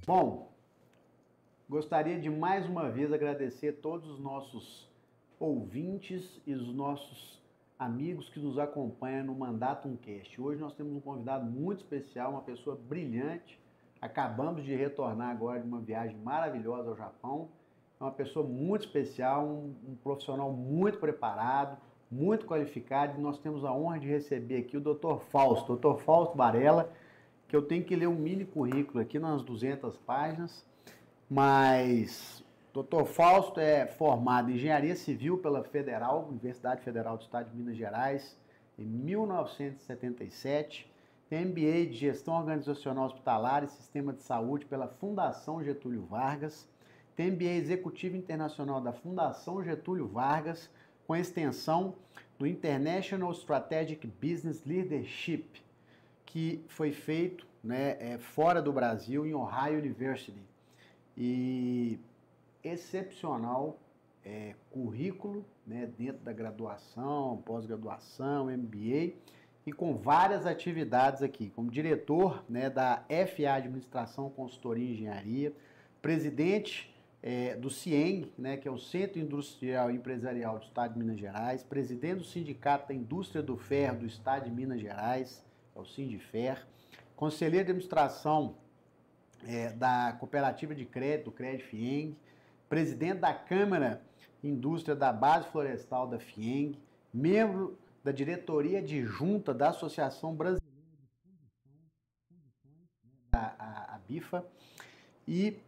Bom, gostaria de mais uma vez agradecer a todos os nossos ouvintes e os nossos amigos que nos acompanham no Mandatum Cast. Hoje nós temos um convidado muito especial, uma pessoa brilhante. Acabamos de retornar agora de uma viagem maravilhosa ao Japão. É uma pessoa muito especial, um profissional muito preparado, muito qualificado. E nós temos a honra de receber aqui o Dr. Fausto Varela, que eu tenho que ler um mini currículo aqui nas 200 páginas. Mas Dr. Fausto é formado em Engenharia Civil pela Universidade Federal do Estado de Minas Gerais, em 1977. Tem MBA de Gestão Organizacional Hospitalar e Sistema de Saúde pela Fundação Getúlio Vargas. Tem MBA Executivo Internacional da Fundação Getúlio Vargas, com extensão do International Strategic Business Leadership, que foi feito fora do Brasil, em Ohio University. E excepcional currículo dentro da graduação, pós-graduação, MBA, e com várias atividades aqui, como diretor da FA Administração, Consultoria e Engenharia, presidente do CIENG, que é o Centro Industrial e Empresarial do Estado de Minas Gerais, presidente do Sindicato da Indústria do Ferro do Estado de Minas Gerais, é o Sindifer, conselheiro de administração da Cooperativa de Crédito, do Crédito FIENG, presidente da Câmara Indústria da Base Florestal da FIENG, membro da diretoria adjunta da Associação Brasileira de Fundições, a BIFA, e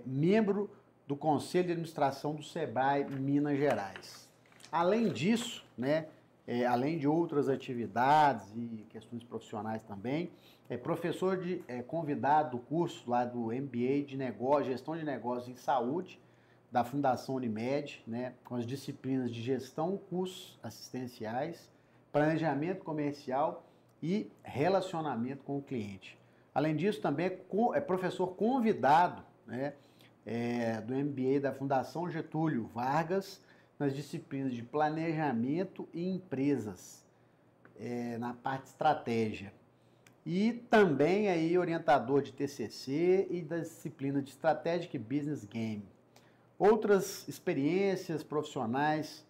membro do Conselho de Administração do SEBRAE Minas Gerais. Além disso, além de outras atividades e questões profissionais também, é professor convidado do curso lá do MBA de Negócio, Gestão de Negócios em Saúde, da Fundação Unimed, com as disciplinas de Gestão, Cursos Assistenciais, Planejamento Comercial e Relacionamento com o Cliente. Além disso, também é professor convidado do MBA da Fundação Getúlio Vargas, nas disciplinas de Planejamento e Empresas, na parte de Estratégia. E também aí orientador de TCC e das disciplinas de Strategic Business Game. Outras experiências profissionais,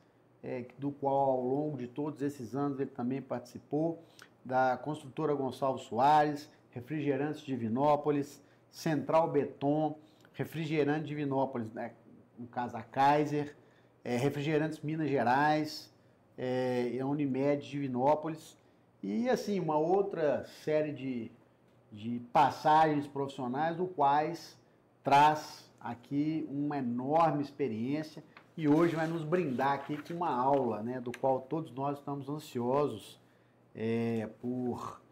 do qual ao longo de todos esses anos ele também participou, da construtora Gonçalves Soares, Refrigerantes Divinópolis, Central Beton, Refrigerante Divinópolis, no caso a Kaiser, Refrigerantes Minas Gerais, a Unimed Divinópolis, e assim, uma outra série de passagens profissionais, do quais traz aqui uma enorme experiência e hoje vai nos brindar aqui com uma aula, do qual todos nós estamos ansiosos por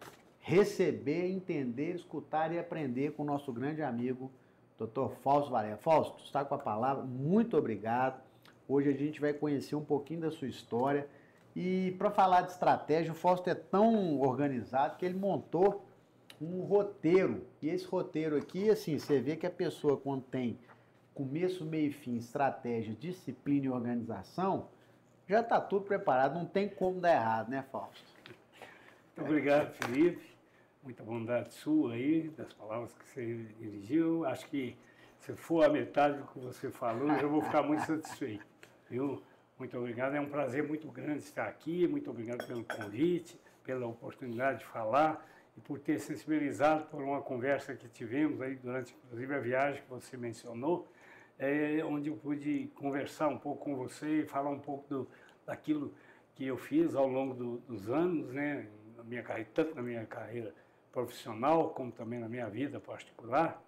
receber, entender, escutar e aprender com o nosso grande amigo, Dr. Fausto Varela. Fausto, está com a palavra, muito obrigado. Hoje a gente vai conhecer um pouquinho da sua história. E para falar de estratégia, o Fausto é tão organizado que ele montou um roteiro. E esse roteiro aqui, assim, você vê que a pessoa, quando tem começo, meio e fim, estratégia, disciplina e organização, já está tudo preparado, não tem como dar errado, né, Fausto? Muito obrigado, Felipe. Muita bondade sua aí, das palavras que você dirigiu. Acho que se for a metade do que você falou, eu já vou ficar muito satisfeito, viu? Muito obrigado, é um prazer muito grande estar aqui, muito obrigado pelo convite, pela oportunidade de falar e por ter sensibilizado por uma conversa que tivemos aí durante, inclusive, a viagem que você mencionou, onde eu pude conversar um pouco com você e falar um pouco daquilo que eu fiz ao longo dos anos, na minha carreira, tanto na minha carreira profissional como também na minha vida particular,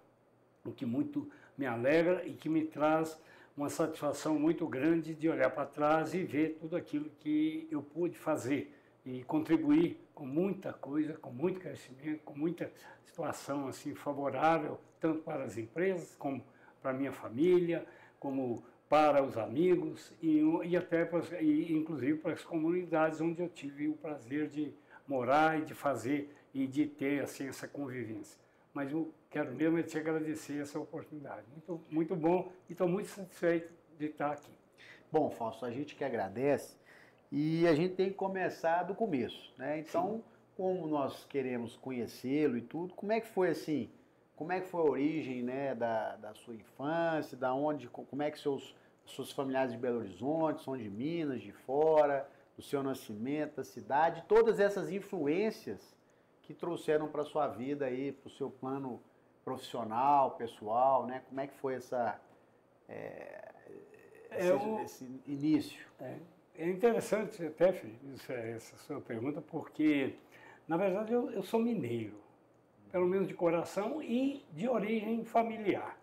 o que muito me alegra e que me traz uma satisfação muito grande de olhar para trás e ver tudo aquilo que eu pude fazer e contribuir com muita coisa, com muito crescimento, com muita situação assim favorável, tanto para as empresas, como para a minha família, como para os amigos e até, inclusive, para as comunidades onde eu tive o prazer de morar e de fazer e de ter assim, essa convivência. Mas eu quero mesmo te agradecer essa oportunidade. Muito, muito bom e estou muito satisfeito de estar aqui. Bom, Fausto, a gente que agradece e a gente tem que começar do começo, Então, como nós queremos conhecê-lo e tudo, como é que foi assim como é que foi a origem, né, da sua infância, como é que seus familiares de Belo Horizonte, são de Minas, de fora, do seu nascimento, da cidade, todas essas influências que trouxeram para a sua vida aí, para o seu plano profissional, pessoal, né? Como é que foi esse início? É interessante até, Felipe, essa sua pergunta, porque, na verdade, eu sou mineiro, pelo menos de coração e de origem familiar,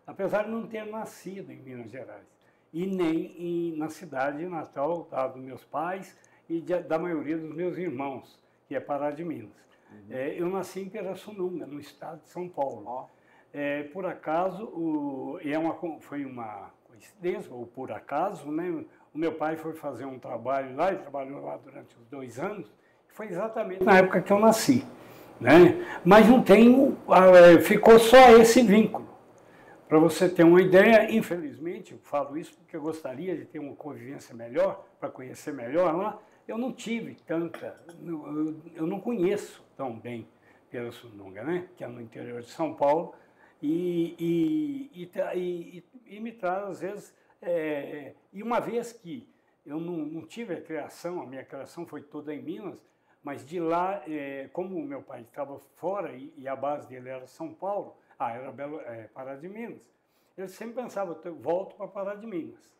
apesar de não ter nascido em Minas Gerais, e nem na cidade natal dos meus pais e da maioria dos meus irmãos, que é Pará de Minas. Eu nasci em Pirassununga, no estado de São Paulo. Por acaso, foi uma coincidência, ou por acaso, né? O meu pai foi fazer um trabalho lá, ele trabalhou lá durante uns 2 anos, e foi exatamente na época que eu nasci, né? Mas não tem, ficou só esse vínculo. Para você ter uma ideia, infelizmente, eu falo isso porque eu gostaria de ter uma convivência melhor, para conhecer melhor lá, eu não tive tanta, eu não conheço tão bem Pirassununga, né? Que é no interior de São Paulo, e me traz, às vezes, e uma vez que eu não tive a minha criação foi toda em Minas, mas de lá, como o meu pai estava fora e a base dele era São Paulo, era Pará de Minas, ele sempre pensava, eu volto para Pará de Minas,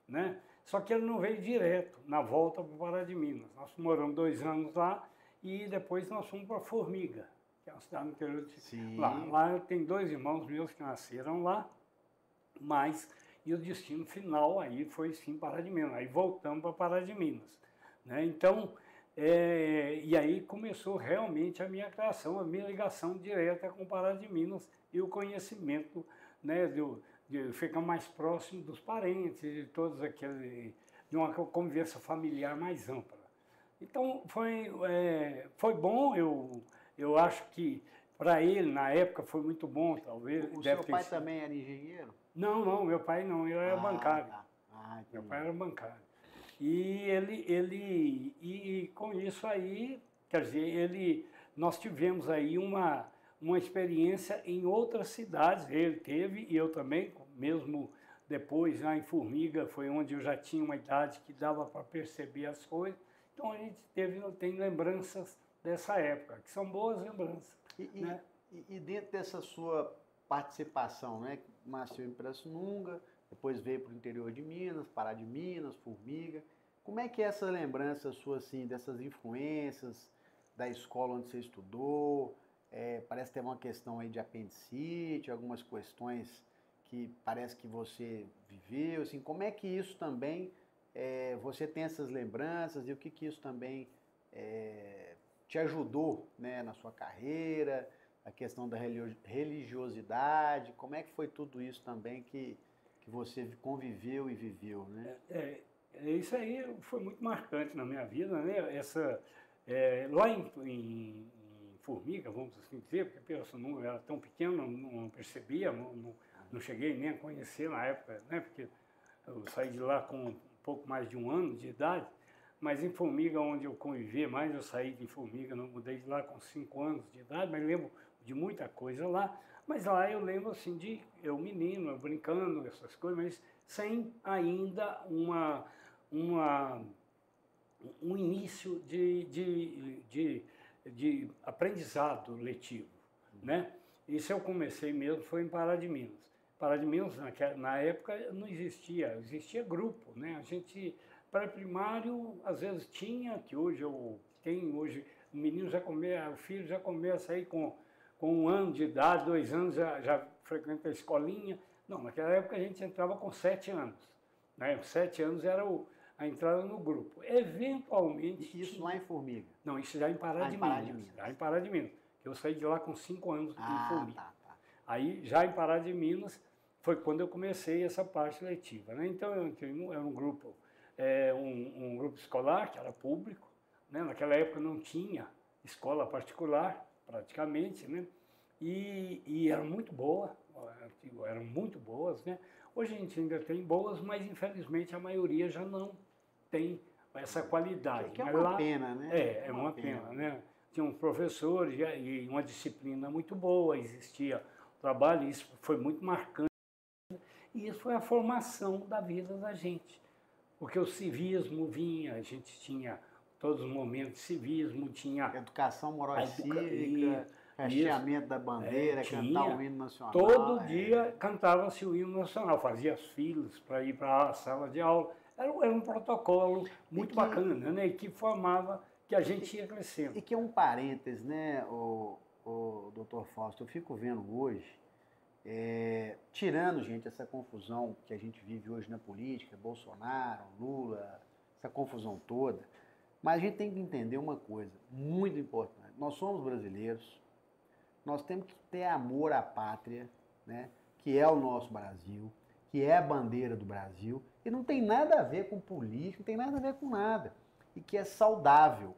né? Só que ele não veio direto na volta para Pará de Minas. Nós moramos 2 anos lá e depois nós fomos para Formiga, que é uma cidade no interior de lá tem 2 irmãos meus que nasceram lá, e o destino final aí foi sim Pará de Minas. Aí voltamos para Pará de Minas, né? Então, e aí começou realmente a minha criação, a minha ligação direta com Pará de Minas e o conhecimento, né, de ficar mais próximo dos parentes, de todos aqueles, de uma convivência familiar mais ampla. Então foi bom, eu acho que para ele na época foi muito bom, talvez. O seu pai também era engenheiro? Não, meu pai não, ele era bancário. Meu pai era bancário. E com isso aí, quer dizer, nós tivemos aí uma experiência em outras cidades, ele teve e eu também, mesmo depois lá em Formiga, foi onde eu já tinha uma idade que dava para perceber as coisas, então a gente tem lembranças dessa época, que são boas lembranças. Né? E dentro dessa sua participação, né, nasceu em Pirassununga, depois veio para o interior de Minas, Pará de Minas, Formiga. Como é que é essa lembrança sua, assim, dessas influências da escola onde você estudou? Parece ter uma questão aí de apendicite, algumas questões que parece que você viveu. Assim, como é que isso também, você tem essas lembranças e o que isso também te ajudou, né, na sua carreira, a questão da religiosidade? Como é que foi tudo isso também que você conviveu e viveu, né? Isso aí foi muito marcante na minha vida, né? Lá em Formiga, vamos assim dizer, porque Pirassununga era tão pequeno, não percebia, não cheguei nem a conhecer na época, né? Porque eu saí de lá com um pouco mais de 1 ano de idade, mas em Formiga, onde eu convivi mais, eu saí de Formiga, não mudei de lá com 5 anos de idade, mas lembro de muita coisa lá. Mas lá eu lembro assim de eu menino, eu brincando, essas coisas, mas sem ainda um início de aprendizado letivo, né? Isso eu comecei mesmo, foi em Pará de Minas. Pará de Minas, na época, não existia grupo, né? A gente, pré-primário, às vezes tinha, que hoje hoje o menino o filho já começa aí com 1 ano de idade, 2 anos, já frequenta a escolinha. Não, naquela época a gente entrava com 7 anos, né? 7 anos era a entrada no grupo. Eventualmente... Isso lá em Formiga? Não, isso já em Pará de Minas. Já em Pará de Minas. Eu saí de lá com 5 anos em Formiga. Tá. Aí, já em Pará de Minas, foi quando eu comecei essa parte letiva, né? Então, eu entrei um grupo, um grupo escolar, que era público, né? Naquela época não tinha escola particular, praticamente, né? E eram muito boas, né? Hoje a gente ainda tem boas, mas infelizmente a maioria já não tem essa qualidade. Que é uma pena, né? É uma pena, né? Tinha um professor e uma disciplina muito boa, existia trabalho, isso foi muito marcante. E isso foi a formação da vida da gente. Porque o civismo vinha, a gente tinha todos os momentos de civismo, tinha... Educação moral e cívica, hasteamento da bandeira, cantar o hino nacional. Todo dia cantava-se o hino nacional, fazia as filas para ir para a sala de aula. Era um protocolo muito bacana, né? E que formava que a gente ia crescendo. E que é um parênteses, né, o doutor Fausto, eu fico vendo hoje, tirando, gente, essa confusão que a gente vive hoje na política, Bolsonaro, Lula, essa confusão toda, mas a gente tem que entender uma coisa muito importante. Nós somos brasileiros, nós temos que ter amor à pátria, né, que é o nosso Brasil, que é a bandeira do Brasil, e não tem nada a ver com política, não tem nada a ver com nada, e que é saudável.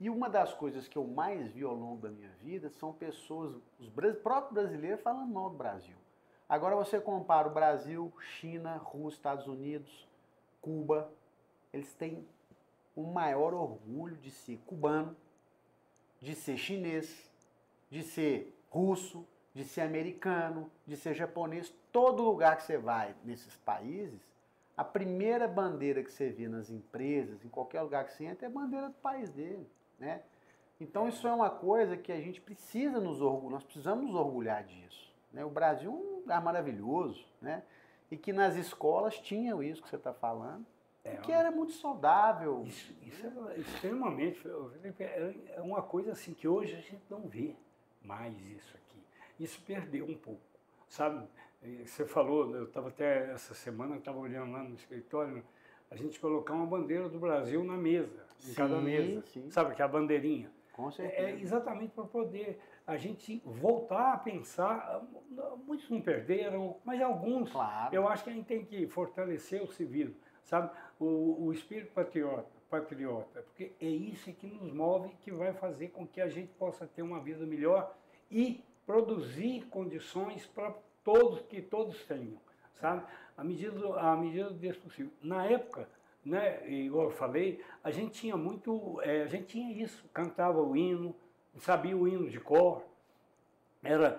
E uma das coisas que eu mais vi ao longo da minha vida são pessoas, os próprios brasileiros falando mal do Brasil. Agora você compara o Brasil, China, Rússia, Estados Unidos, Cuba, eles têm o maior orgulho de ser cubano, de ser chinês, de ser russo, de ser americano, de ser japonês. Todo lugar que você vai nesses países, a primeira bandeira que você vê nas empresas, em qualquer lugar que você entra, é a bandeira do país dele, né? Então isso é uma coisa que a gente precisa nós precisamos nos orgulhar disso, né? O Brasil é um lugar maravilhoso, né? E que nas escolas tinham isso que você está falando, que era muito saudável. Isso é extremamente, Felipe, é uma coisa assim que hoje a gente não vê mais isso aqui. Isso perdeu um pouco, sabe? Você falou, eu estava até essa semana, estava olhando lá no escritório, a gente colocar uma bandeira do Brasil na mesa, em cada mesa, sabe, que é a bandeirinha. Com certeza. É exatamente para poder a gente voltar a pensar, muitos não perderam, mas alguns, claro, eu acho que a gente tem que fortalecer o civismo, sabe, o espírito patriota, porque é isso que nos move, que vai fazer com que a gente possa ter uma vida melhor e produzir condições para que todos tenham, sabe? À medida do possível. Na época, né, igual eu falei, a gente tinha a gente tinha isso, cantava o hino, sabia o hino de cor,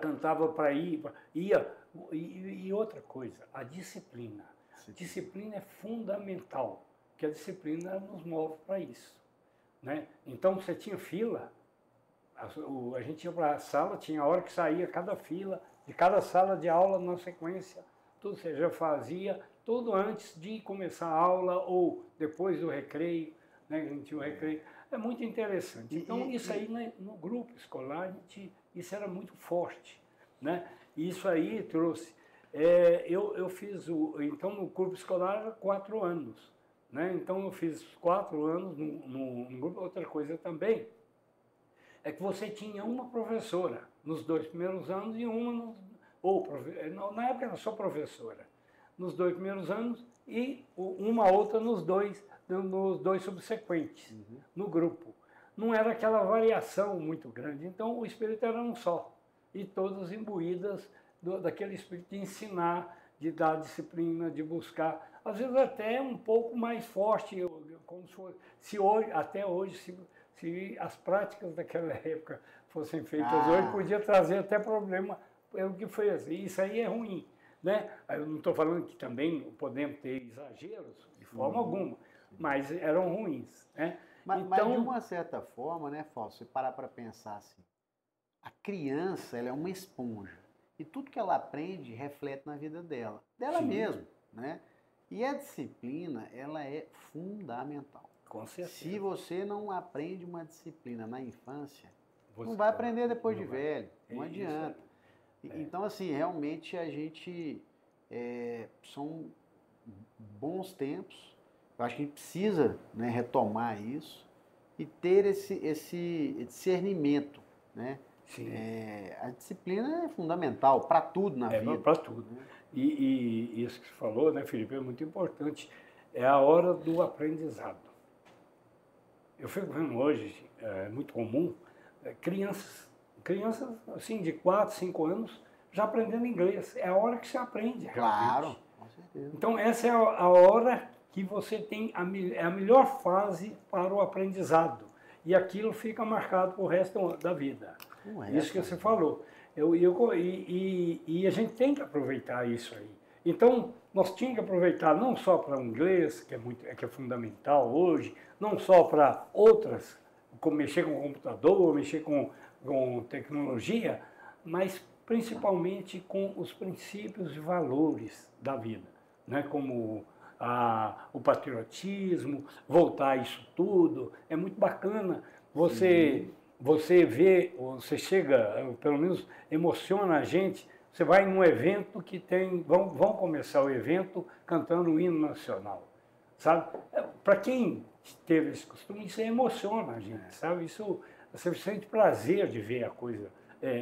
cantava para ia, e outra coisa, a disciplina. Disciplina é fundamental, porque a disciplina nos move para isso, né? Então você tinha fila, a gente ia para a sala, tinha a hora que saía cada fila, de cada sala de aula na sequência, tudo você já fazia, tudo antes de começar a aula ou depois do recreio, né? A gente tinha o recreio. É muito interessante. Então, isso aí no grupo escolar, isso era muito forte, né? E isso aí trouxe... eu fiz, então, no grupo escolar era 4 anos, né? Então, eu fiz 4 anos no grupo. Outra coisa também é que você tinha uma professora nos 2 primeiros anos e na época era só professora, nos 2 primeiros anos e uma outra nos dois subsequentes, no grupo. Não era aquela variação muito grande, então o espírito era um só, e todas imbuídas daquele espírito de ensinar, de dar disciplina, de buscar, às vezes até um pouco mais forte, como se hoje, até hoje, se as práticas daquela época fossem feitas hoje, podia trazer até problema pelo que foi assim. Isso aí é ruim, né? Eu não estou falando que também podemos ter exageros, de forma alguma, mas eram ruins, né? Mas de uma certa forma, né, Fausto, se parar para pensar assim, a criança, ela é uma esponja, e tudo que ela aprende reflete na vida dela mesma, né? E a disciplina, ela é fundamental. Com certeza. Se você não aprende uma disciplina na infância, não vai aprender depois de velho, não adianta. Então, assim, realmente a gente, são bons tempos, eu acho que a gente precisa, né, retomar isso e ter esse discernimento, né? Sim. A disciplina é fundamental para tudo na vida. Para tudo. Né? E isso que você falou, né, Felipe, é muito importante. É a hora do aprendizado. Eu fico vendo hoje, é muito comum, crianças assim, de 4, 5 anos, já aprendendo inglês. É a hora que você aprende, realmente. Claro, com certeza. Então, essa é a hora que você tem a melhor fase para o aprendizado. e aquilo fica marcado para o resto da vida. Isso que você falou. E a gente tem que aproveitar isso aí. Então, nós tínhamos que aproveitar não só para o inglês, que é fundamental hoje, não só para outras, como mexer com computador, mexer com tecnologia, mas principalmente com os princípios e valores da vida, né? Como o patriotismo, voltar a isso tudo. É muito bacana você vê, você chega, pelo menos emociona a gente. Você vai num evento que vão começar o evento cantando o hino nacional, sabe? Para quem teve esse costume, isso emociona a gente, sabe? Isso, você sente prazer de ver a coisa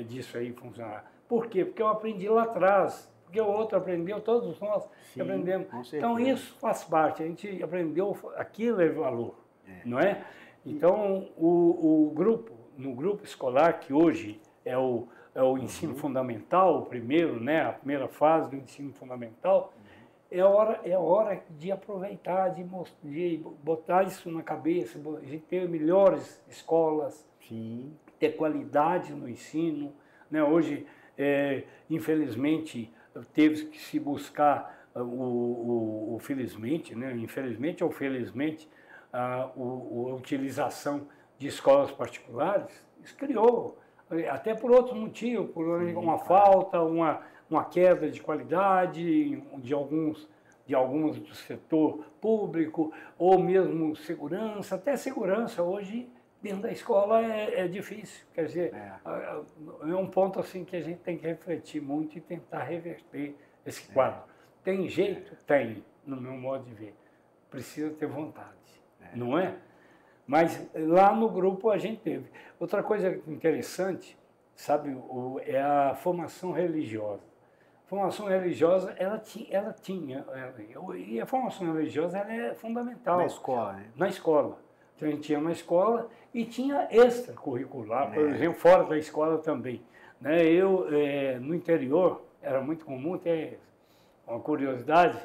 disso aí funcionar. Por quê? Porque eu aprendi lá atrás, porque o outro aprendeu, todos nós aprendemos. Então isso faz parte, a gente aprendeu, aquilo é valor, não é? Então no grupo escolar, que hoje é o ensino fundamental, o primeiro, né, a primeira fase do ensino fundamental, é hora de aproveitar, de botar isso na cabeça, de ter melhores escolas, ter qualidade no ensino, né? Hoje, infelizmente, teve que se buscar, felizmente, né? Infelizmente ou felizmente, a utilização de escolas particulares. Isso criou, até por outros motivos, por uma falta, uma queda de qualidade de alguns do setor público, ou mesmo segurança. Até segurança hoje dentro da escola é difícil. Quer dizer, é um ponto assim que a gente tem que refletir muito e tentar reverter esse quadro. Tem jeito? Tem, no meu modo de ver. Precisa ter vontade, não é? Mas lá no grupo a gente teve. Outra coisa interessante, sabe, é a formação religiosa. A formação religiosa, ela tinha, e a formação religiosa ela é fundamental. Na escola, né? Na escola. Então a gente tinha uma escola e tinha extracurricular, por exemplo, fora da escola também. Né? No interior, era muito comum ter uma curiosidade,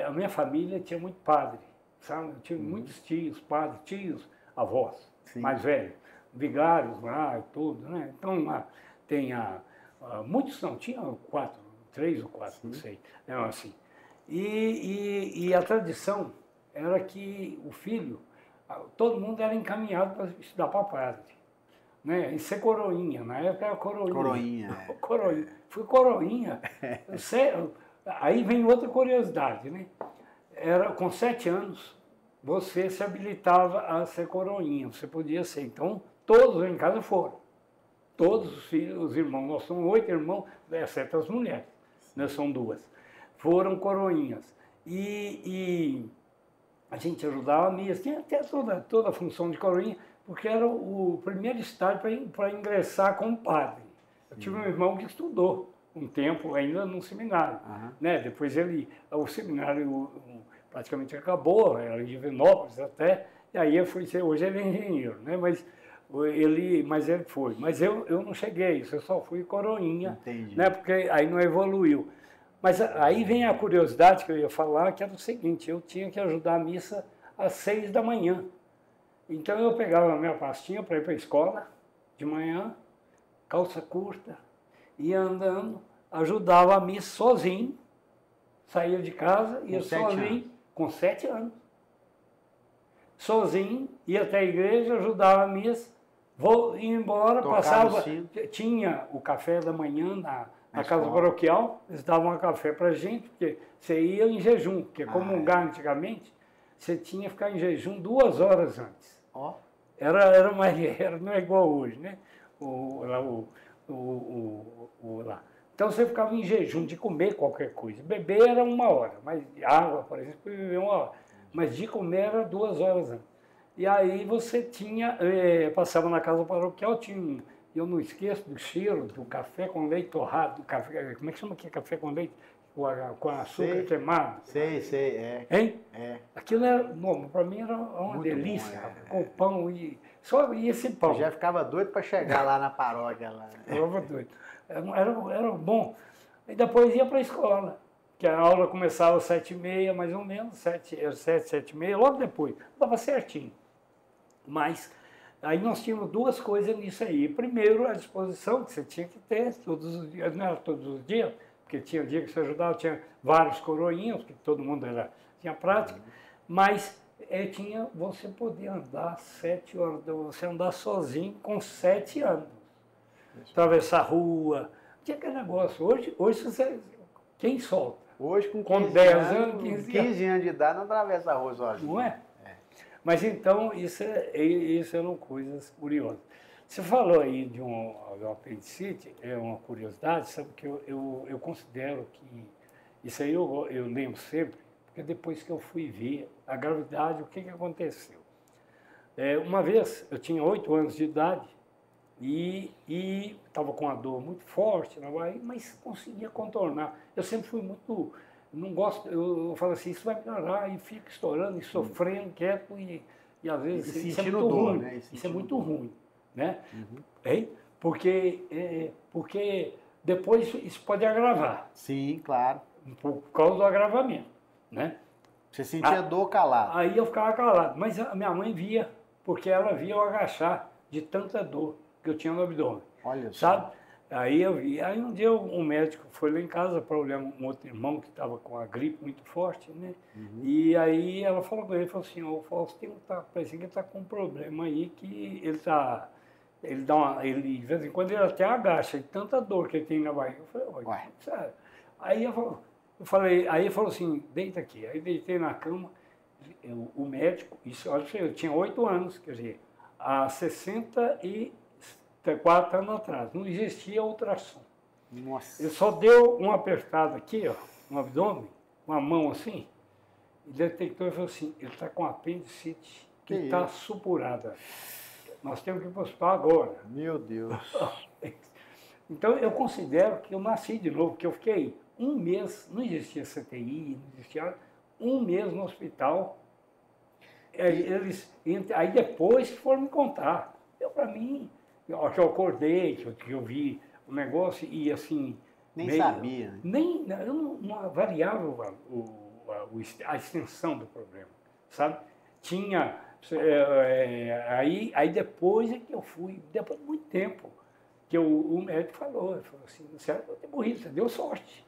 a minha família tinha muito padre. Sabe? Eu tive muitos tios, padres, tios, avós, mais velhos, vigários lá e tudo, né? Então lá tem muitos não, tinha 3 ou 4, não sei, assim. E a tradição era que o filho, todo mundo era encaminhado para estudar para padre, né? E ser coroinha, na época era coroinha. Coroinha. Fui coroinha. Aí vem outra curiosidade, né? Com 7 anos, você se habilitava a ser coroinha, você podia ser. Então, todos em casa foram. Todos os filhos, os irmãos, nós somos 8 irmãos, exceto as mulheres, nós somos 2. Foram coroinhas. E a gente ajudava a missa, tinha até toda a função de coroinha, porque era o primeiro estágio para ingressar como padre. Eu tive um irmão que estudou um tempo ainda no seminário. Né? Depois o seminário praticamente acabou, era em Divinópolis até, e aí hoje ele é engenheiro, né? Mas ele foi. Mas eu não cheguei, eu só fui coroinha, né? Porque aí não evoluiu. Mas aí vem a curiosidade que eu ia falar, que era o seguinte, eu tinha que ajudar a missa às 6 da manhã. Então eu pegava a minha pastinha para ir para a escola, de manhã, calça curta, ia andando, ajudava a missa sozinho, saía de casa, ia sozinho, com 7 anos. Sozinho, ia até a igreja, ajudava a missa, ia embora, passava, tinha o café da manhã na casa paroquial, eles davam um café para a gente, porque você ia em jejum, porque comungar antigamente, você tinha que ficar em jejum 2 horas antes. Não é igual hoje, né? Lá. Então você ficava em jejum de comer qualquer coisa. Beber era 1 hora, mas água, por exemplo, beber 1 hora. Mas de comer era 2 horas antes. E aí você passava na casa paroquial, eu não esqueço do cheiro do café com leite torrado, como é que chama aqui? Café com leite? Com açúcar queimado. Sei. Hein? Aquilo para mim era uma muito delícia, bom, com pão e esse pão. Eu já ficava doido para chegar lá na paróquia. Eu ficava doido. Era bom. E depois ia para a escola, que a aula começava às 7h30, mais ou menos, 7h30, logo depois. Estava certinho. Mas Aí nós tínhamos duas coisas nisso aí. Primeiro, a disposição que você tinha que ter todos os dias, não era todos os dias, porque tinha dia que você ajudava, tinha vários coroinhos, porque todo mundo tinha prática, mas tinha você poder andar 7 horas, você andar sozinho com 7 anos. Atravessar a rua, tinha aquele negócio. Hoje você, quem solta? Hoje, com 10 anos, 15 anos de idade, não atravessa a rua sozinho. Não é? Mas então, isso eram coisas curiosas. Você falou aí de um apendicite, é uma curiosidade, sabe que eu considero que isso aí eu lembro sempre, porque depois que eu fui ver a gravidade, o que aconteceu? Uma vez, eu tinha 8 anos de idade e estava com uma dor muito forte na barriga, mas conseguia contornar. Eu sempre fui muito... Não gosto, eu falo assim, isso vai melhorar, e fico estourando e sofrendo, quieto, e às vezes isso é muito dor, ruim. né? Isso é muito ruim, né? Porque depois isso pode agravar. Sim, claro. Por causa do agravamento, né? Você sentia dor calado. Aí eu ficava calado, mas a minha mãe via, porque ela via eu agachar de tanta dor que eu tinha no abdômen. Olha só. Sabe? Aí eu vi. Aí um dia um médico foi lá em casa para olhar um outro irmão que estava com a gripe muito forte, né? E aí ela falou com ele, falou assim, ô Faustino, parece que ele está com um problema aí que ele de vez em quando ele até agacha, de tanta dor que ele tem na barriga. Eu falei, ué, sério? Aí aí ele falou assim, deita aqui. Aí deitei na cama, o médico, isso, olha, eu tinha 8 anos, quer dizer, há 64 anos atrás, não existia ultrassom. Nossa. Ele só deu uma apertada aqui, ó, no abdômen, uma mão assim, e detectou e falou assim, ele está com apendicite que está supurada. Nós temos que ir para o hospital agora. Meu Deus. Então eu considero que eu nasci de novo, que eu fiquei um mês, não existia CTI, não existia um mês no hospital. Aí depois foram me contar. Para mim, que eu acordei, que eu vi o negócio e assim... Nem sabia. Né? Eu não avaliava a extensão do problema, sabe? Tinha... Aí depois é que eu fui, depois de muito tempo, que o médico falou assim, você vai ter morrido, você deu sorte,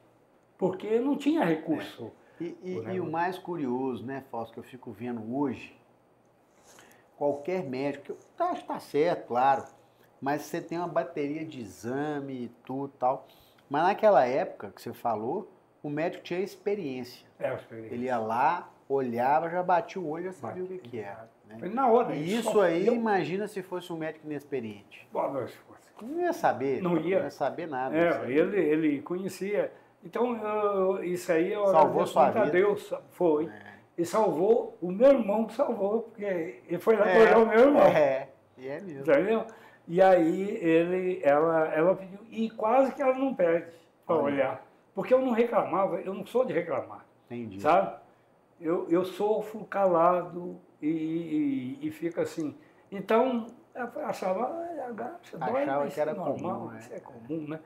porque não tinha recurso. E o mais curioso, né, Fausto, que eu fico vendo hoje, qualquer médico, acho que está certo, claro, mas você tem uma bateria de exame e tudo tal. Mas naquela época que você falou, o médico tinha experiência. Ele ia lá, olhava, já batia o olho, já sabia o que era. Né? Foi na hora. E isso aí, imagina se fosse um médico inexperiente. Não ia saber. Não ia saber nada. Ele conhecia. Então, isso aí eu salvou sua vida. A Deus. Foi. E salvou, o meu irmão que salvou, porque ele foi lá olhar o meu irmão. E é mesmo. Entendeu? E aí ela pediu, e quase que ela não pede para olhar. Porque eu não reclamava, eu não sou de reclamar. Entendi. Sabe? Eu sofro calado e fico assim. Então, eu achava que era normal, comum, né? Isso é comum, né?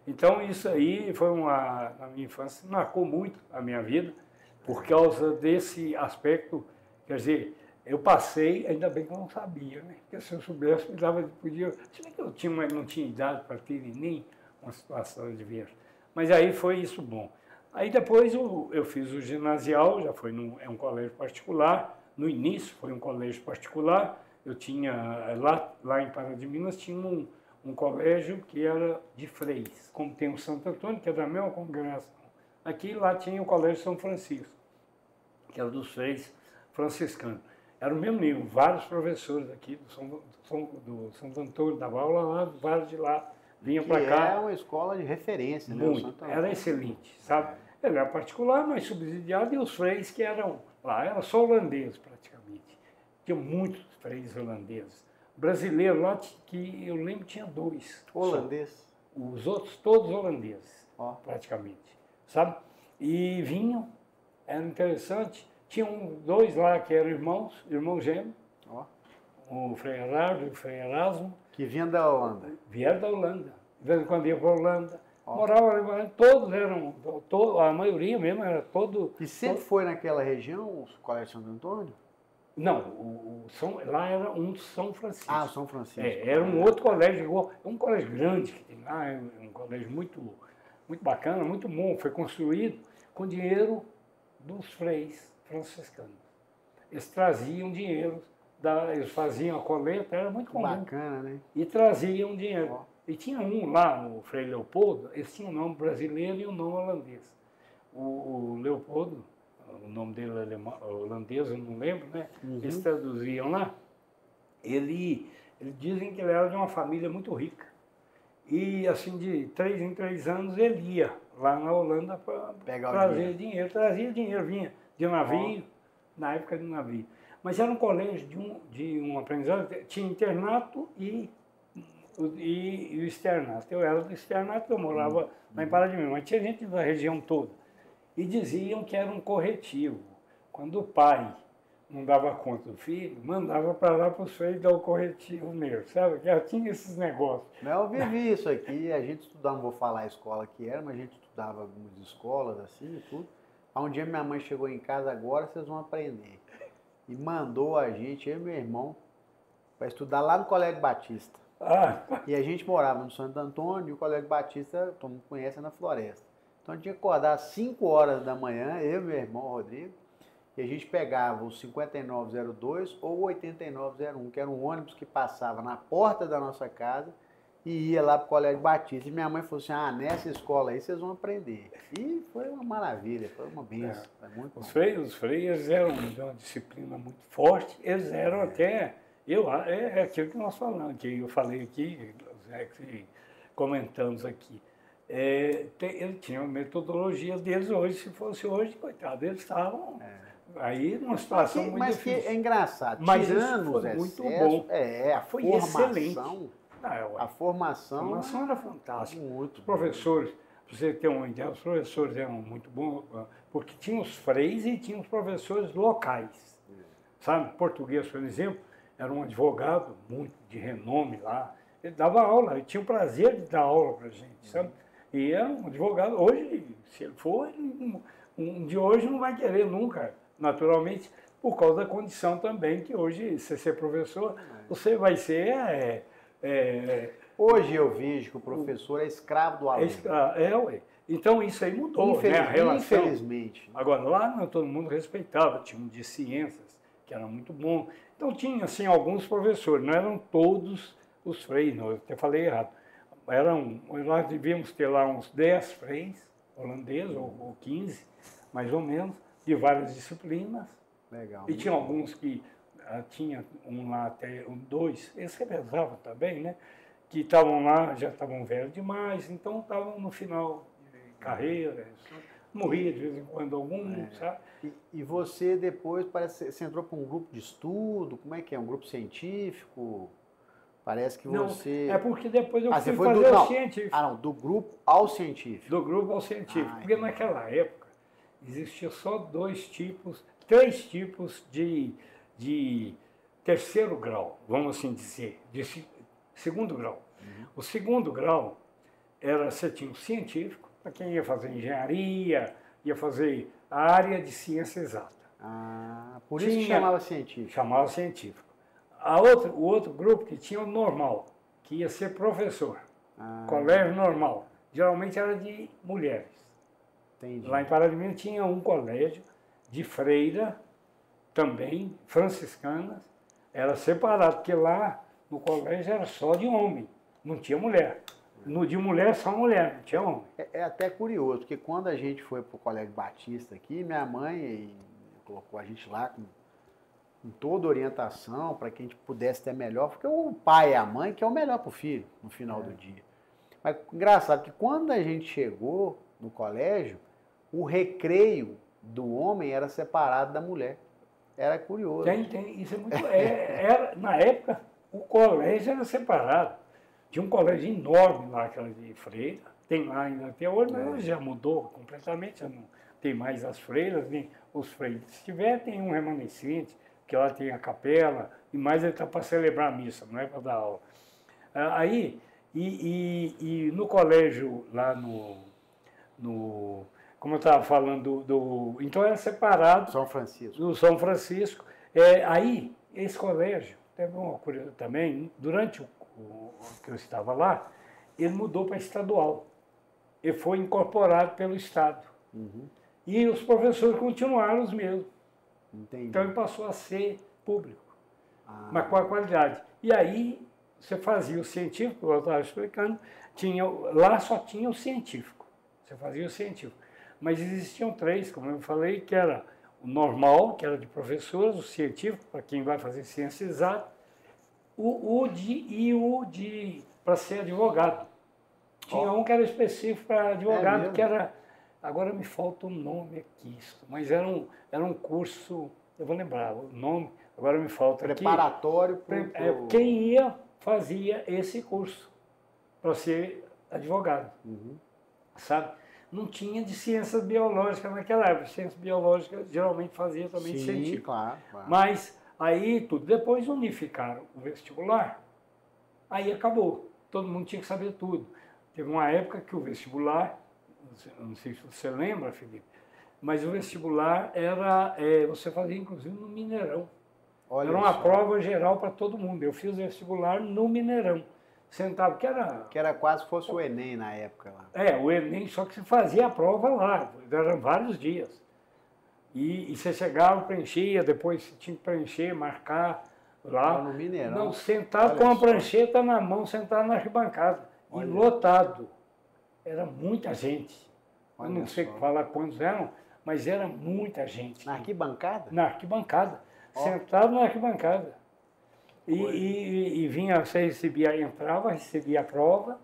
Então, isso aí foi na minha infância, marcou muito a minha vida, por causa desse aspecto, quer dizer, eu passei, ainda bem que eu não sabia, né? Porque se eu soubesse, podia... Se bem que eu não tinha idade para ter nem uma situação de ver. Mas aí foi isso bom. Aí depois eu fiz o ginasial, já foi um colégio particular. No início foi um colégio particular. Eu tinha, lá em Pará de Minas, tinha um colégio que era de freis, como tem o Santo Antônio, que é da mesma congregação. Aqui lá tinha o Colégio São Francisco, que era dos freis franciscanos. Era o mesmo nível, vários professores aqui do Santo Antônio, dava aula lá, vários de lá vinham para cá. Era uma escola de referência, né? Muito, era excelente, sabe? Ele era particular, mas subsidiado, e os freis que eram lá, eram só holandeses praticamente. Tinha muitos freis holandeses. Brasileiro lá, que eu lembro, tinha 2. Holandês? Os outros todos holandeses, praticamente, sabe? E vinham, era interessante. Tinham 2 lá que eram irmãos gêmeos, o Frei Gerardo e o Frei Erasmo. Que vinham da Holanda? Vieram da Holanda. De vez em quando ia para a Holanda. Moravam ali, todos eram, a maioria mesmo era todo... E sempre foi naquela região, o Colégio Santo Antônio? Não, lá era um São Francisco. Ah, São Francisco. Era um outro colégio, um colégio grande que tem lá, um colégio muito, muito bacana, muito bom. Foi construído com dinheiro dos freis franciscanos. Eles traziam dinheiro, eles faziam a coleta, era muito comum. Bacana, né? E traziam dinheiro. E tinha um lá, o Frei Leopoldo, eles tinham um nome brasileiro e um nome holandês. O Leopoldo, o nome dele é holandês, eu não lembro, né? Eles traduziam lá. Eles dizem que ele era de uma família muito rica. E, assim, de 3 em 3 anos, ele ia lá na Holanda para trazer dinheiro. Trazia dinheiro, vinha de navio, na época de navio. Mas era um colégio de um aprendizado, tinha internato e o externato. Eu era do externato, eu morava lá em Pará-de-Minas, mas tinha gente da região toda. E diziam que era um corretivo. Quando o pai não dava conta do filho, mandava para lá para os filhos dar o corretivo mesmo, sabe? Que já tinha esses negócios. Eu vivi isso aqui, a gente estudava, não vou falar a escola que era, mas a gente estudava algumas escolas assim e tudo. Aí um dia minha mãe chegou em casa, agora vocês vão aprender. E mandou a gente, eu e meu irmão, para estudar lá no Colégio Batista. E a gente morava no Santo Antônio e o Colégio Batista, todo mundo conhece, é na Floresta. Então a gente tinha que acordar às 5 horas da manhã, eu e meu irmão Rodrigo, e a gente pegava o 5902 ou o 8901, que era um ônibus que passava na porta da nossa casa e ia lá para o Colégio Batista. E minha mãe falou assim, nessa escola aí vocês vão aprender. E foi uma maravilha, foi uma benção. Foi muito os freios eram de uma disciplina muito forte, eles eram até, é aquilo que nós falamos, que eu falei aqui, que comentamos aqui. Eles tinham metodologias deles hoje, se fosse hoje, coitado, eles estavam aí numa situação muito difícil. Mas que é engraçado, mas tirando os muito excessos, bom. a foi formação, excelente. A formação era fantástica. Muito os professores, para você ter uma ideia, os professores eram muito bons, porque tinha os freis e tinha os professores locais. Sabe, português, por exemplo, era um advogado muito de renome lá. Ele dava aula, ele tinha o prazer de dar aula para a gente, sabe? E era um advogado. Hoje, se ele for, um de hoje não vai querer nunca, naturalmente, por causa da condição também, que hoje, se você ser professor, você vai ser... Hoje eu vejo que o professor é escravo do aluno. Então isso aí mudou, né, a relação. Infelizmente. Agora, lá todo mundo respeitava, tinha um de ciências, que era muito bom. Então tinha, assim, alguns professores, não eram todos os freis, não, eu até falei errado. Nós devíamos ter lá uns 10 freis holandeses, ou 15, mais ou menos, de várias disciplinas. Legal. E tinha alguns que tinha um lá até 2, eles revezavam também, né? Que estavam lá, já estavam velhos demais, então estavam no final de carreira, morria de vez em quando algum, sabe? E você depois, parece que você entrou para um grupo de estudo, como é que é? Um grupo científico? Parece que você... Não, é porque depois eu fui fazer o científico. Não, do grupo ao científico. Do grupo ao científico, porque naquela época existia só 3 tipos de terceiro grau, vamos assim dizer, de segundo grau. O segundo grau você tinha o científico, para quem ia fazer engenharia, ia fazer a área de ciência exata. Por isso que chamava científico. Chamava científico. O outro grupo que tinha o normal, que ia ser professor. Colégio normal. Geralmente era de mulheres. Entendi. Lá em Pará-de-Minas tinha um colégio de freira, também, franciscanas, era separado, porque lá no colégio era só de homem, não tinha mulher. No de mulher, só mulher, não tinha homem. É até curioso, porque quando a gente foi para o Colégio Batista aqui, minha mãe colocou a gente lá com toda orientação para que a gente pudesse ter melhor, porque o pai e a mãe que é o melhor para o filho no final do dia. Mas engraçado que quando a gente chegou no colégio, o recreio do homem era separado da mulher. Era curioso. Isso é muito... na época, o colégio era separado. Tinha um colégio enorme lá, aquela de freira. Tem lá ainda até hoje, mas hoje já mudou completamente. Já não tem mais as freiras, nem os freios. Se tiver, tem um remanescente, que lá tem a capela, e mais ele está para celebrar a missa, não é para dar aula. Aí, no colégio, lá como eu estava falando, então era separado. São Francisco. Do São Francisco, Aí, esse colégio, teve uma curiosidade também, durante o que eu estava lá, ele mudou para estadual. Ele foi incorporado pelo Estado. Uhum. E os professores continuaram os mesmos. Entendi. Então ele passou a ser público, Ah, mas com a qualidade. E aí você fazia o científico, como eu estava explicando, lá só tinha o científico. Você fazia o científico. Mas existiam três, como eu falei, que era o normal, que era de professores, o científico, para quem vai fazer ciência exata, para ser advogado. Tinha um que era específico para advogado, mesmo? que era. Agora me falta o nome aqui, mas era um curso, eu vou lembrar o nome, agora me falta aqui. preparatório para Quem ia fazia esse curso para ser advogado, sabe? Não tinha de ciências biológicas naquela época. Ciências biológicas geralmente fazia também de Sim, científico. claro. Mas aí tudo. Depois unificaram o vestibular, aí acabou. Todo mundo tinha que saber tudo. Teve uma época que o vestibular, não sei se você lembra, Felipe, mas o vestibular era, você fazia inclusive no Mineirão. Olha era uma só. prova geral para todo mundo. Eu fiz vestibular no Mineirão. Sentava, que era quase fosse o Enem na época lá. O Enem, só que você fazia a prova lá, eram vários dias. E você chegava, preenchia, depois você tinha que preencher, marcar lá. No Mineirão. Não, sentado com a prancheta na mão, sentado na arquibancada. E lotado. Era muita gente. Eu não sei falar quantos eram, mas era muita gente. Na arquibancada? Na arquibancada. Sentado na arquibancada. E vinha, você entrava, recebia a prova,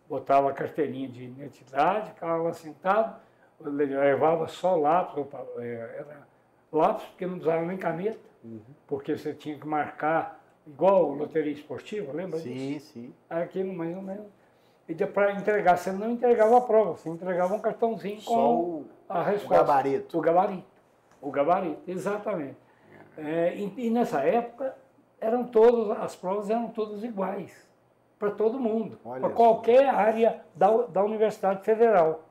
botava a carteirinha de identidade, ficava lá sentado, levava só lápis, era lápis, porque não usava nem caneta, porque você tinha que marcar, igual loteria esportiva, lembra disso? Sim, sim. Aquilo mais ou menos. E para entregar, você não entregava a prova, você entregava um cartãozinho com a resposta. O gabarito. O gabarito, exatamente. E nessa época, as provas eram todas iguais, para todo mundo, para qualquer área da Universidade Federal.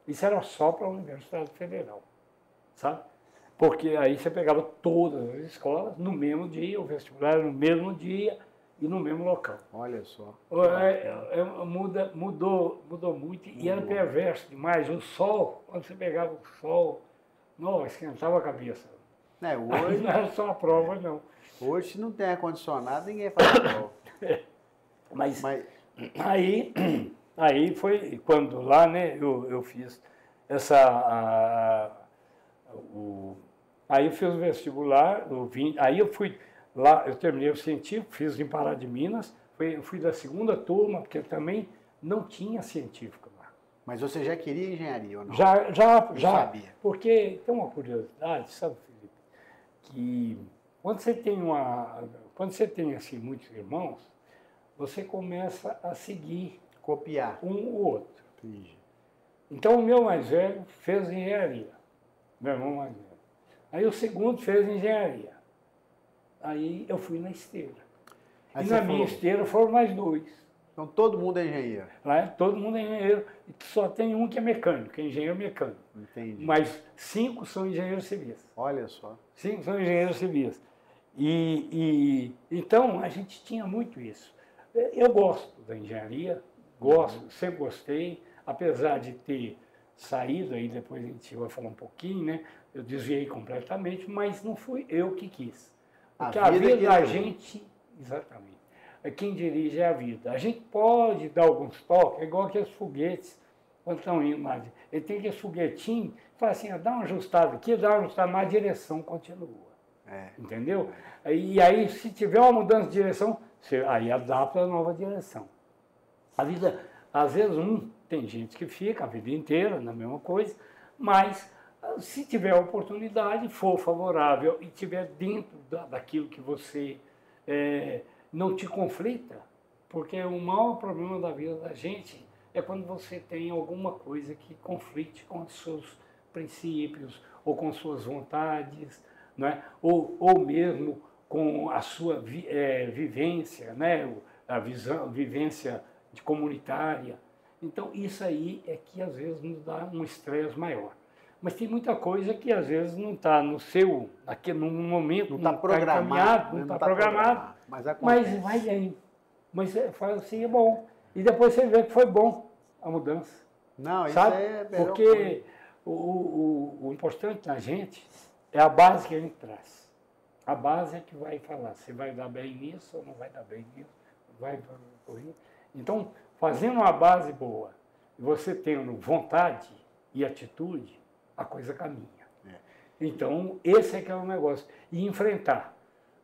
Isso era só para a Universidade Federal, sabe? Porque aí você pegava todas as escolas no mesmo dia, o vestibular era no mesmo dia e no mesmo local. Olha só. Mudou muito e era perverso demais. O sol, quando você pegava o sol, esquentava a cabeça. Hoje não era só a prova, não. Hoje, se não tem ar-condicionado, ninguém faz prova. Mas aí foi quando lá, né, eu fiz aí eu fiz o vestibular, aí eu fui lá, eu terminei o científico, fiz em Pará de Minas, eu fui da segunda turma, porque também não tinha científico lá. Mas você já queria engenharia ou não? Já sabia. Porque tem uma curiosidade, sabe, Felipe, que quando você tem assim muitos irmãos, você começa a seguir, copiar um o outro. Entendi. Então o meu mais velho fez engenharia, meu irmão mais velho. Aí o segundo fez engenharia. Aí eu fui na esteira. E na minha esteira foram mais dois. Então todo mundo é engenheiro? Todo mundo é engenheiro. E só tem um que é mecânico, engenheiro mecânico. Entendi. Mas 5 são engenheiros civis. Olha só. 5 são engenheiros civis. Então a gente tinha muito isso. Eu gosto da engenharia, sempre gostei, apesar de ter saído, aí depois a gente vai falar um pouquinho, né? Eu desviei completamente, mas não fui eu que quis. Porque a vida da gente, exatamente, quem dirige é a vida. A gente pode dar alguns toques, é igual aqueles foguetes, quando estão indo lá. Ele tem aquele foguetinho, fala assim, dá uma ajustada aqui, dá uma ajustada, mas a direção continua. Entendeu? E aí, se tiver uma mudança de direção, você aí adapta a nova direção. A vida, às vezes, tem gente que fica a vida inteira na mesma coisa, mas se tiver a oportunidade, for favorável e tiver dentro daquilo que você não te conflita, porque o maior problema da vida da gente é quando você tem alguma coisa que conflite com os seus princípios ou com suas vontades, né? ou mesmo com a sua vivência, né? Vivência comunitária. Então, isso aí é que às vezes nos dá um estresse maior. Mas tem muita coisa que às vezes não está no seu, aqui no momento, não está programado, não está programado, mas vai bem. Mas fala assim, é bom. E depois você vê que foi bom a mudança. Não, sabe? Isso é porque o importante na gente é a base que a gente traz. A base é que vai falar, você vai dar bem nisso ou não vai dar bem nisso, vai correr. Então, fazendo uma base boa, e você tendo vontade e atitude, a coisa caminha. Então, esse é que é o negócio. E enfrentar.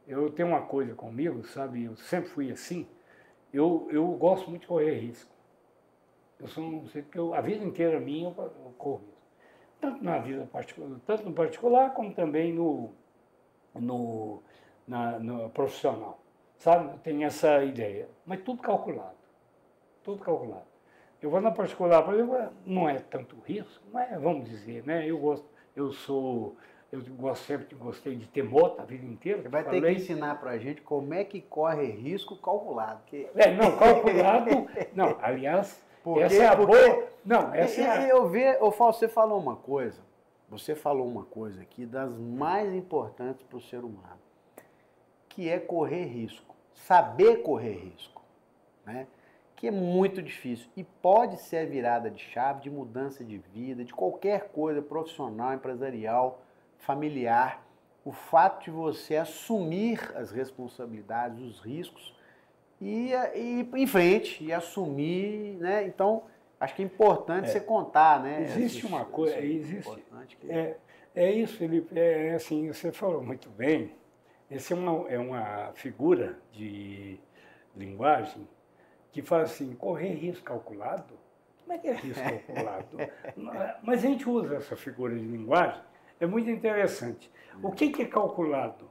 Eu tenho uma coisa comigo, sabe, eu sempre fui assim, eu gosto muito de correr risco. Eu sou um ser que a vida inteira minha eu corro risco. Tanto na vida particular, tanto no particular, como também no profissional. Sabe? Eu tenho essa ideia. Mas tudo calculado. Tudo calculado. Eu vou na particular, por exemplo, não é tanto risco, mas vamos dizer, né? Eu sempre gostei de ter moto a vida inteira. Você vai ter que ensinar pra gente como é que corre risco calculado. Não, calculado, não, aliás, essa é a boa. Não, essa é você falou uma coisa, aqui das mais importantes para o ser humano, que é correr risco, saber correr risco, né? Que é muito difícil e pode ser a virada de chave de mudança de vida, de qualquer coisa profissional, empresarial, familiar. O fato de você assumir as responsabilidades, os riscos e ir em frente e assumir, né? Então, acho que é importante você contar, né? Existe uma coisa, é isso, Felipe, é assim, você falou muito bem, essa é uma figura de linguagem que fala assim, correr risco calculado? Como é que é risco calculado? Mas a gente usa essa figura de linguagem, é muito interessante. O que é calculado?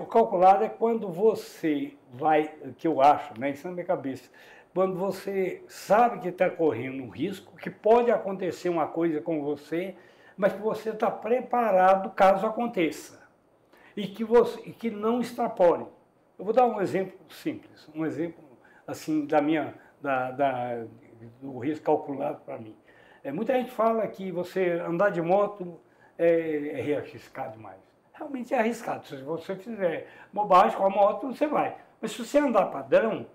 O calculado é quando você vai, que eu acho, né, isso na minha cabeça, quando você sabe que está correndo um risco, que pode acontecer uma coisa com você, mas que você está preparado caso aconteça. E que não extrapole. Eu vou dar um exemplo simples, um exemplo assim do risco calculado para mim. Muita gente fala que você andar de moto é arriscado demais. Realmente é arriscado. Se você fizer bobagem com a moto, você vai. Mas se você andar padrão,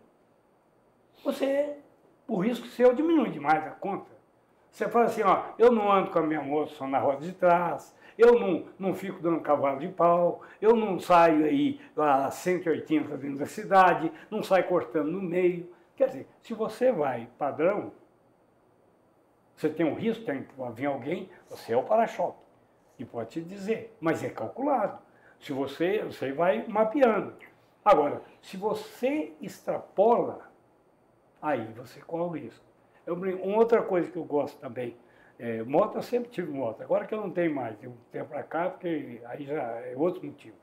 o risco seu diminui demais a conta. Você fala assim, ó, eu não ando com a minha moto só na roda de trás, eu não fico dando cavalo de pau, eu não saio aí a 180 dentro da cidade, não saio cortando no meio. Quer dizer, se você vai padrão, você tem um risco, vir alguém, você é o para-choque. E pode te dizer, mas é calculado. Se você vai mapeando. Agora, se você extrapola, aí você corre o risco. Uma outra coisa que eu gosto também, moto, eu sempre tive moto, agora que eu não tenho mais, eu tenho para cá, porque aí já é outro motivo.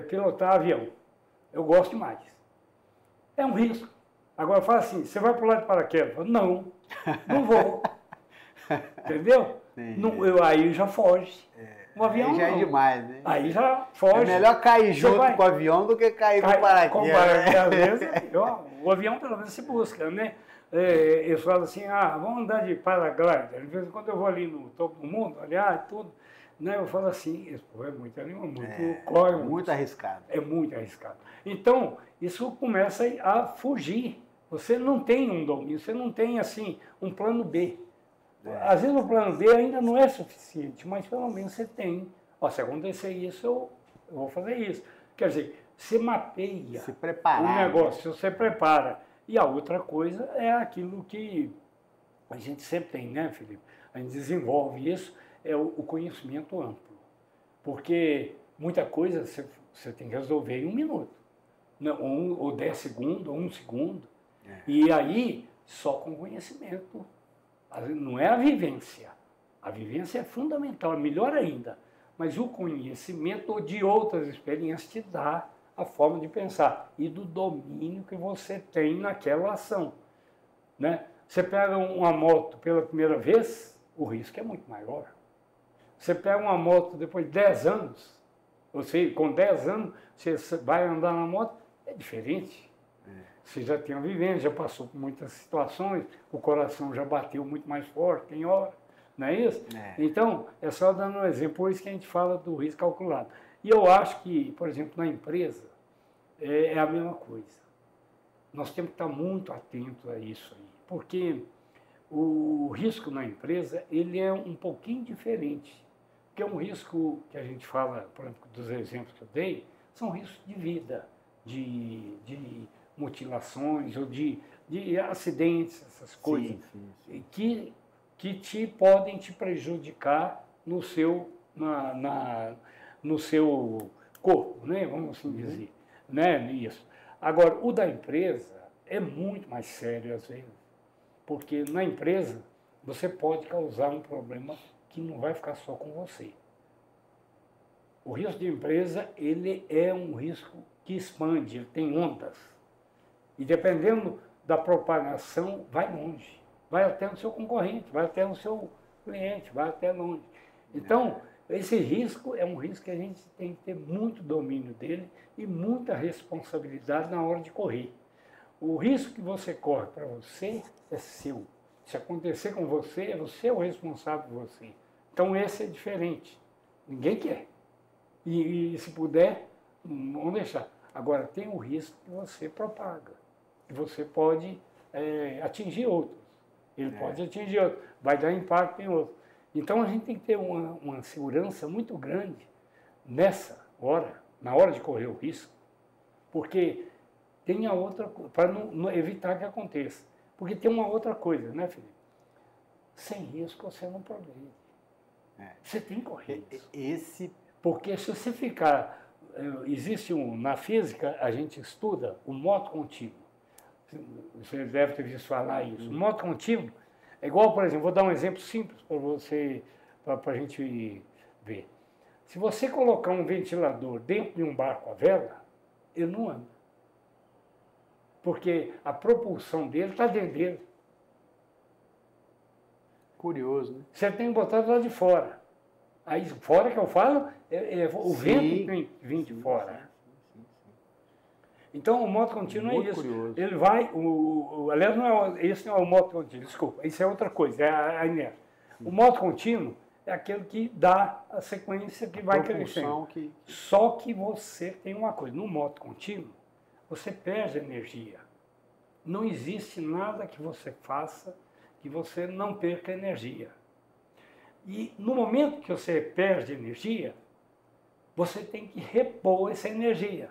Pilotar avião, eu gosto demais. É um risco. Agora fala assim, você vai pular de paraquedas? Não vou. Entendeu? Aí já foge. O avião aí já não. É demais, né? Aí já foge. É melhor cair junto com o avião do que cair com o paraquedas. Com paraquedas, o avião pelo menos se busca, né? Eles falam assim, vamos andar de paraglider. De vez em quando eu vou ali no topo do mundo, olhar tudo, né? Eu falo assim, isso é muito animal, muito arriscado. É muito arriscado. Então, isso começa a fugir. Você não tem um domínio, você não tem, assim, um plano B. Às vezes o plano B ainda não é suficiente, mas pelo menos você tem. Se acontecer isso, eu vou fazer isso. Quer dizer, você mapeia o negócio, você prepara. E a outra coisa é aquilo que a gente sempre tem, né, Felipe? A gente desenvolve isso, é o conhecimento amplo. Porque muita coisa você tem que resolver em 1 minuto. Ou 10 segundos, ou 1 segundo. E aí, só com conhecimento. Não é a vivência. A vivência é fundamental, é melhor ainda. Mas o conhecimento de outras experiências te dá a forma de pensar e do domínio que você tem naquela ação. Né? Você pega uma moto pela primeira vez, o risco é muito maior. Você pega uma moto depois de 10 anos, ou seja, com 10 anos, você vai andar na moto, é diferente. Você já tem uma vivência, já passou por muitas situações, o coração já bateu muito mais forte, tem hora, Não é isso? É. Então, é só dando um exemplo, por isso que a gente fala do risco calculado. E eu acho que, por exemplo, na empresa, é a mesma coisa. Nós temos que estar muito atentos a isso aí, porque o risco na empresa, ele é um pouquinho diferente, porque é um risco que a gente fala, por exemplo, dos exemplos que eu dei, são riscos de vida, de mutilações ou de acidentes, essas coisas, que podem te prejudicar no seu, no seu corpo, né? Vamos assim dizer. Né? Isso. Agora, o da empresa é muito mais sério às vezes, porque na empresa você pode causar um problema que não vai ficar só com você. O risco de empresa, ele é um risco que expande, ele tem ondas. E dependendo da propagação, vai longe. Vai até no seu concorrente, vai até no seu cliente, vai até longe. Então, esse risco é um risco que a gente tem que ter muito domínio dele e muita responsabilidade na hora de correr. O risco que você corre para você é seu. Se acontecer com você é o responsável por você. Então, esse é diferente. Ninguém quer. E se puder, vamos deixar. Agora, tem o risco que você propaga, que você pode atingir outros. Ele pode atingir outros, vai dar impacto em outros. Então, a gente tem que ter uma segurança muito grande nessa hora, na hora de correr o risco, porque tem a outra coisa, para não evitar que aconteça. Porque tem uma outra coisa, né, Felipe? Sem risco você não progride. Você tem que correr isso. Porque se você ficar... na física, a gente estuda o moto contínuo. Você deve ter visto falar isso. O moto contínuo é igual, por exemplo, vou dar um exemplo simples para a gente ver. Se você colocar um ventilador dentro de um barco à vela, ele não anda. Porque a propulsão dele está dentro dele. Curioso, né? Você tem que botar do lado de fora. Aí, fora que eu falo, o vento tem que vir de fora. Então, o moto contínuo é isso. Curioso. Ele vai... aliás, esse não é o moto contínuo, desculpa. Isso é outra coisa, é a inércia. O moto contínuo é aquele que dá a sequência que vai crescendo. Só que você tem uma coisa. No moto contínuo, você perde energia. Não existe nada que você faça que você não perca energia. E no momento que você perde energia, você tem que repor essa energia.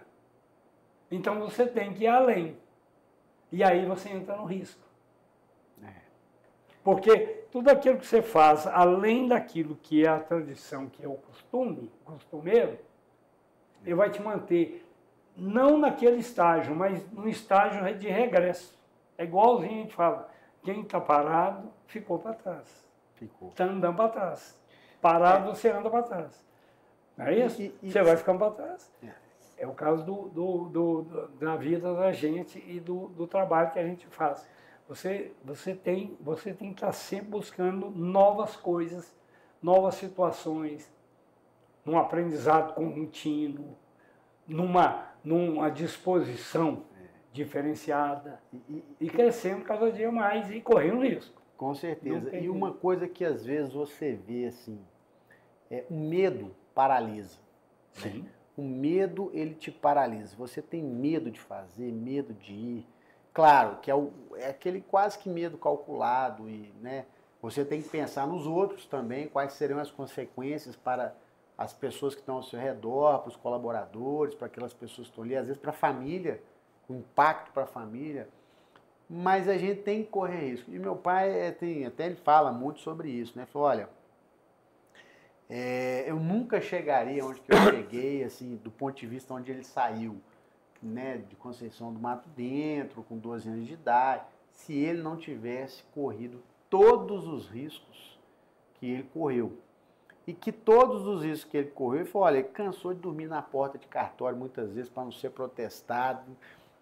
Então você tem que ir além. E aí você entra no risco. Porque tudo aquilo que você faz, além daquilo que é a tradição, que é o costume, o costumeiro, ele vai te manter, não naquele estágio, mas num estágio de regresso. É igualzinho a gente fala, quem está parado ficou para trás. Está andando para trás. Parado, você anda para trás. Não é isso? Você vai ficando para trás. É o caso da vida da gente e do trabalho que a gente faz. Você tem que estar sempre buscando novas coisas, novas situações, num aprendizado contínuo, numa disposição diferenciada e crescendo cada dia mais e correndo risco. Com certeza. E uma coisa que às vezes você vê assim, o medo paralisa. Sim. Né? O medo, ele te paralisa. Você tem medo de fazer, medo de ir. Claro, que é aquele quase que medo calculado. E, né, você tem que pensar nos outros também, quais serão as consequências para as pessoas que estão ao seu redor, para os colaboradores, para aquelas pessoas que estão ali, às vezes para a família, o impacto para a família. Mas a gente tem que correr risco. E meu pai, até ele fala muito sobre isso, né? Ele falou, olha, eu nunca chegaria onde que eu cheguei, assim, do ponto de vista onde ele saiu, né, de Conceição do Mato Dentro, com 12 anos de idade, se ele não tivesse corrido todos os riscos que ele correu. E que todos os riscos que ele correu, ele falou, olha, ele cansou de dormir na porta de cartório muitas vezes para não ser protestado,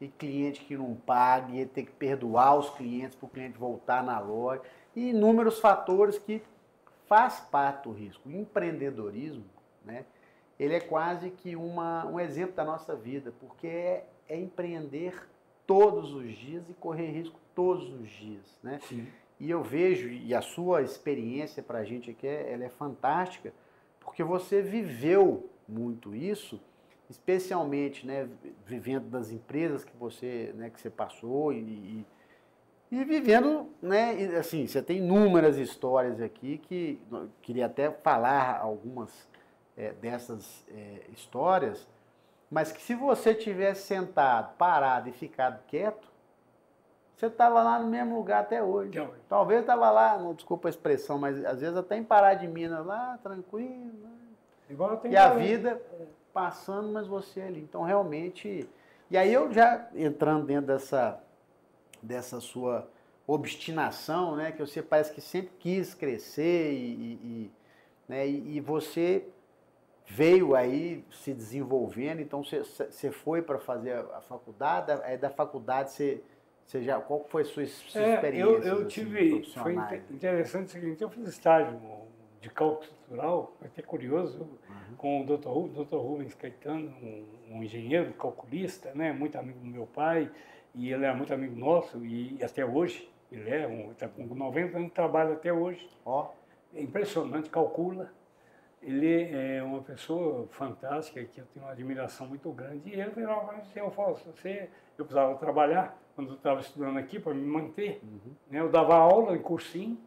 e cliente que não pague, ele tem que perdoar os clientes para o cliente voltar na loja, e inúmeros fatores que faz parte do risco. O empreendedorismo, né, ele é quase que um exemplo da nossa vida, porque é empreender todos os dias e correr risco todos os dias, né? Sim. E eu vejo, e a sua experiência para a gente aqui, ela é fantástica, porque você viveu muito isso, especialmente, né, vivendo das empresas que você, né, que você passou e vivendo, né, e, assim, você tem inúmeras histórias aqui que eu queria até falar algumas dessas histórias, mas que se você tivesse sentado, parado e ficado quieto, você estava lá no mesmo lugar até hoje. Talvez estava lá, não desculpa a expressão, mas às vezes até em Pará de Minas, lá, tranquilo. Né? E a vida passando, mas você ali. Então, realmente... E aí eu já entrando dentro dessa sua obstinação, né? Que você parece que sempre quis crescer né, e você veio aí se desenvolvendo, então você foi para fazer a faculdade, aí da faculdade qual foi a sua experiência? Eu tive, foi interessante o seguinte, eu fiz estágio de cálculo estrutural, até curioso, com o Dr. Rubens Caetano, um engenheiro calculista, né, muito amigo do meu pai, e ele era muito amigo nosso, e até hoje, ele está com 90 anos, trabalha até hoje. É impressionante, calcula. Ele é uma pessoa fantástica, que eu tenho uma admiração muito grande, e ele virava para mim assim, eu precisava trabalhar, quando eu estava estudando aqui, para me manter, né, eu dava aula em cursinho,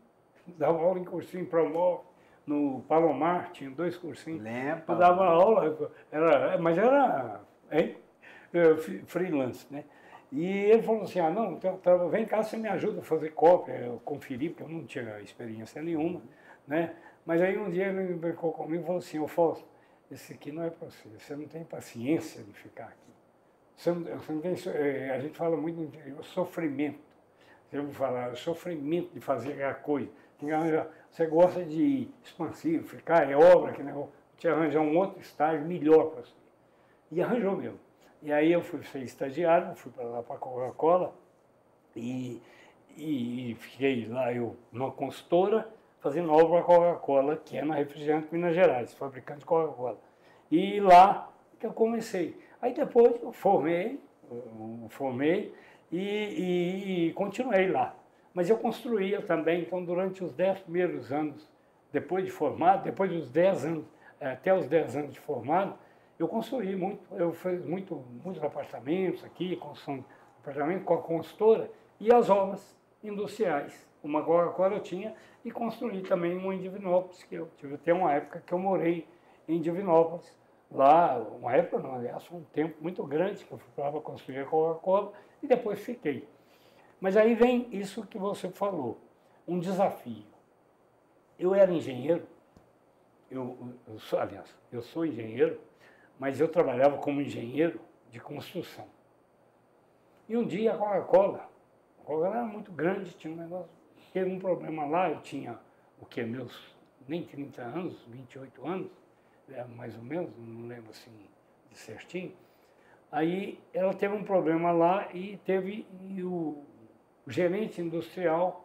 Promove, no Palomar, tinha 2 cursinhos. Lembra? Eu dava aula, mas era freelance, né? E ele falou assim, não, então, vem cá, você me ajuda a fazer cópia, eu conferi, porque eu não tinha experiência nenhuma, né? Mas aí um dia ele brincou comigo e falou assim, Fausto, esse aqui não é para você não tem paciência de ficar aqui. Você não tem, a gente fala muito no interior, sofrimento. Você ouve falar, sofrimento de fazer a coisa. Você gosta de expansivo, ficar, obra, que negócio, te arranjar um outro estágio melhor para você. E arranjou mesmo. E aí eu fui ser estagiário, fui para lá para a Coca-Cola e fiquei lá, numa consultora, fazendo obra para a Coca-Cola, que é na Refrigerante Minas Gerais, fabricante de Coca-Cola. E lá que eu comecei. Aí depois eu formei e continuei lá. Mas eu construía também, então durante os 10 primeiros anos, depois de formado, depois dos 10 anos, até os 10 anos de formado, eu construí muito, eu fiz muitos apartamentos aqui, construção de apartamento com a consultora e as obras industriais. Uma Coca-Cola eu tinha e construí também uma em Divinópolis, que eu tive até uma época que eu morei em Divinópolis. Lá, uma época não, aliás, foi um tempo muito grande que eu fui para construir a Coca-Cola e depois fiquei. Mas aí vem isso que você falou, um desafio. Eu era engenheiro, eu sou engenheiro, mas eu trabalhava como engenheiro de construção. E um dia a Coca-Cola era muito grande, tinha um negócio, teve um problema lá, eu tinha, meus nem 30 anos, 28 anos, mais ou menos, não lembro assim de certinho. Aí ela teve um problema lá e o gerente industrial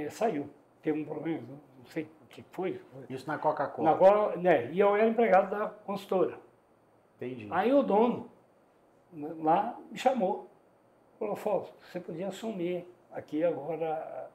saiu. Teve um problema, não sei o que foi. Isso na Coca-Cola? E eu era empregado da consultora. Entendi. Aí o dono lá me chamou. Falou, Fausto, você podia assumir aqui agora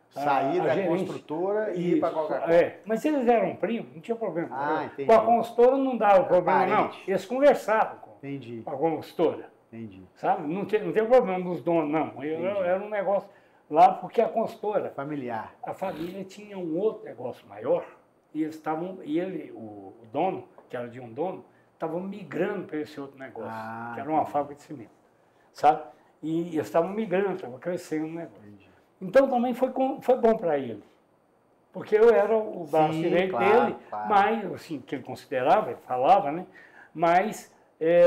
sair da construtora e ir para a Coca-Cola. Mas eles eram primos, não tinha problema. Entendi. Com a consultora não dava problema, não. Eles conversavam com a consultora. Entendi. Sabe? Não tem problema dos donos, não. Era um negócio lá, porque a consultora... familiar. A família tinha um outro negócio maior, e eles estavam... E ele, o dono, que era de um dono, estavam migrando para esse outro negócio, que era uma fábrica de cimento. Sabe? E eles estavam migrando, estava crescendo o negócio. Entendi. Então também foi bom para ele. Porque eu era o braço direito dele, mas, assim, que ele considerava, ele falava, né? Mas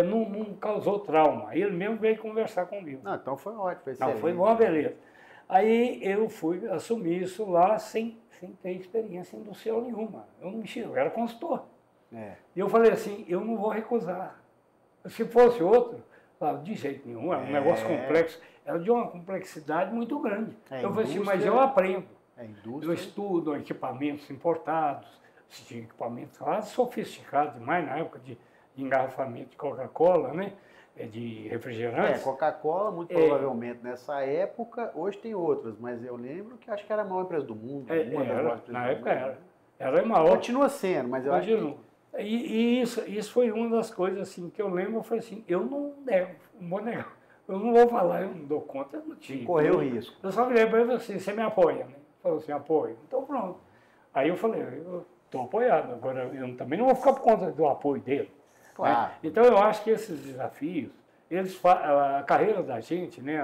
não causou trauma. Ele mesmo veio conversar comigo. Não, então foi ótimo, foi excelente. Não, foi bom, beleza. Aí eu fui assumir isso lá sem ter experiência industrial nenhuma. Eu não mexia, eu era consultor. E eu falei assim, eu não vou recusar. Se fosse outro, de jeito nenhum, era um negócio complexo. Era de uma complexidade muito grande. Eu falei assim, mas eu aprendo. Eu estudo equipamentos importados, tinha equipamentos lá sofisticados demais na época de engarrafamento de Coca-Cola, né? de refrigerantes. Coca-Cola, muito provavelmente nessa época, hoje tem outras, mas eu lembro que acho que era a maior empresa do mundo. Na época era. Era a maior. Continua sendo, mas eu acho que... E isso foi uma das coisas assim, que eu lembro, eu falei assim, eu não nego, não vou negar. Eu não vou falar, eu não dou conta, eu não tinha. Correu risco. Eu só virei para ele assim, você me apoia, né? Falou assim, apoio. Então pronto. Aí eu falei, eu estou apoiado, agora eu também não vou ficar por conta do apoio dele. Claro. Né? Então eu acho que esses desafios, a carreira da gente, né,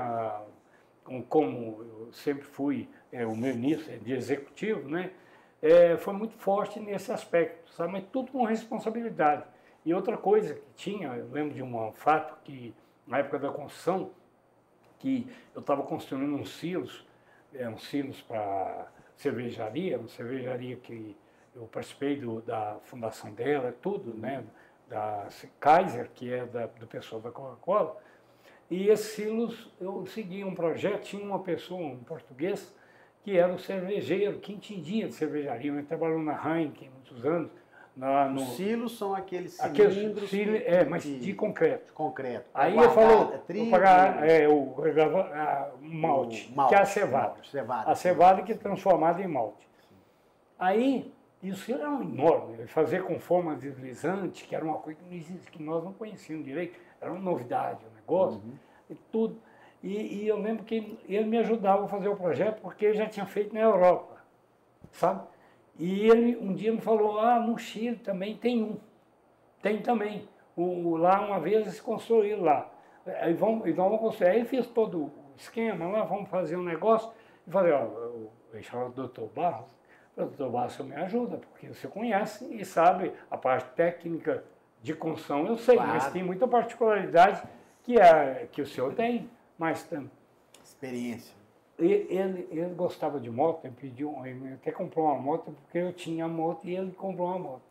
como eu sempre fui o meu início de executivo, né, foi muito forte nesse aspecto, sabe? Mas tudo com responsabilidade. E outra coisa que tinha, eu lembro de um fato que, na época da construção, que eu estava construindo uns silos para cervejaria, uma cervejaria que eu participei da fundação dela, tudo, né? Da Kaiser, que é do pessoal da Coca-Cola. E esses silos, eu segui um projeto, tinha uma pessoa, um português, que era o cervejeiro, que entendia de cervejaria. Ele trabalhou na Heineken muitos anos. Os silos são aqueles cilindros... mas de concreto. De concreto. Aí ele falou, malte, que é a cevada. A cevada que é transformada em malte. Aí, e o silo era enorme, fazer com forma deslizante, que era uma coisa que não existe, que nós não conhecíamos direito, era uma novidade o negócio, e tudo. E eu lembro que ele me ajudava a fazer o projeto, porque ele já tinha feito na Europa, sabe? E ele um dia me falou, no Chile também tem também. Lá uma vez eles construíram lá. Aí vamos construir. Aí fiz todo o esquema lá, vamos fazer um negócio. E falei, eu chamava o Dr. Barros. O Dr. Barros, você me ajuda, porque você conhece e sabe a parte técnica de construção, eu sei, claro. Mas tem muita particularidade que o senhor tem, mas tem. Experiência. Ele gostava de moto, ele até comprou uma moto, porque eu tinha a moto e ele comprou uma moto.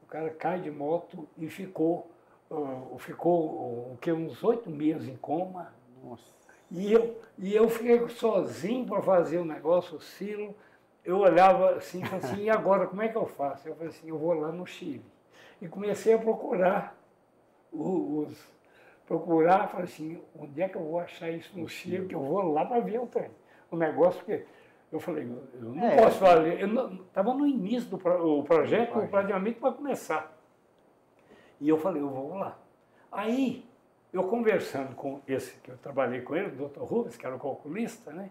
O cara cai de moto e ficou uns 8 meses em coma. Nossa. E eu fiquei sozinho para fazer o negócio, o silo. Eu olhava assim e falei assim, e agora, como é que eu faço? Eu falei assim, eu vou lá no Chile. E comecei a procurar falei assim, onde é que eu vou achar isso no Chile, que eu vou lá para ver o trem. O negócio, porque eu falei, eu não posso fazer. Eu estava no início do projeto, praticamente para começar. E eu falei, eu vou lá. Aí, eu conversando com esse que eu trabalhei com ele, o Dr. Rubens, que era o calculista, né?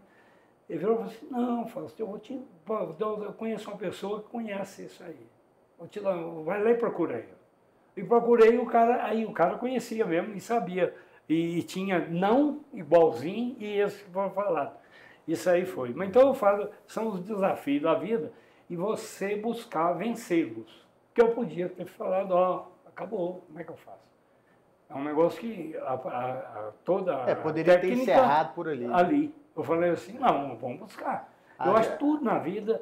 Ele virou e falou assim, não, Fausto, eu conheço uma pessoa que conhece isso aí. Vai lá e procura ele. E procurei o cara conhecia mesmo e sabia. E tinha não igualzinho e esse que foi falado. Isso aí foi. Mas então eu falo, são os desafios da vida e você buscar vencê-los. Que eu podia ter falado, acabou, como é que eu faço? É um negócio que toda poderia ter encerrado por ali. Ali. Eu falei assim, não, vamos buscar. Eu acho que tudo na vida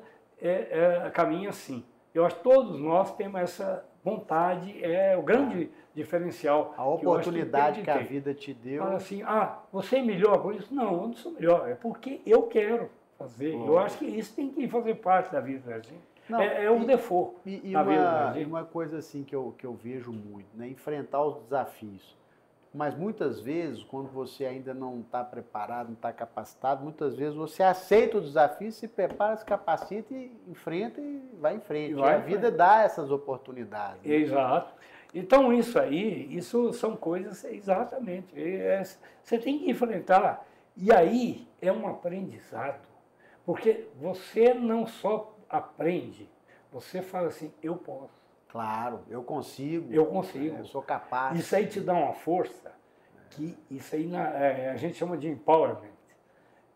caminha assim. Eu acho que todos nós temos essa vontade, é o grande diferencial. A oportunidade que a vida te deu. Fala assim, você é melhor por isso? Não, eu não sou melhor, é porque eu quero fazer. Eu acho que isso tem que fazer parte da vida da gente. Não, um default da vida da gente. E uma coisa assim que eu vejo muito, né? Enfrentar os desafios. Mas muitas vezes, quando você ainda não está preparado, não está capacitado, muitas vezes você aceita o desafio, se prepara, se capacita e enfrenta e vai em frente. E a vida dá essas oportunidades. Né? Exato. Então isso são coisas, exatamente, você tem que enfrentar. E aí é um aprendizado, porque você não só aprende, você fala assim, eu posso. Claro, eu consigo. Eu consigo. Eu sou capaz. Isso aí te dá uma força, que isso aí a gente chama de empowerment.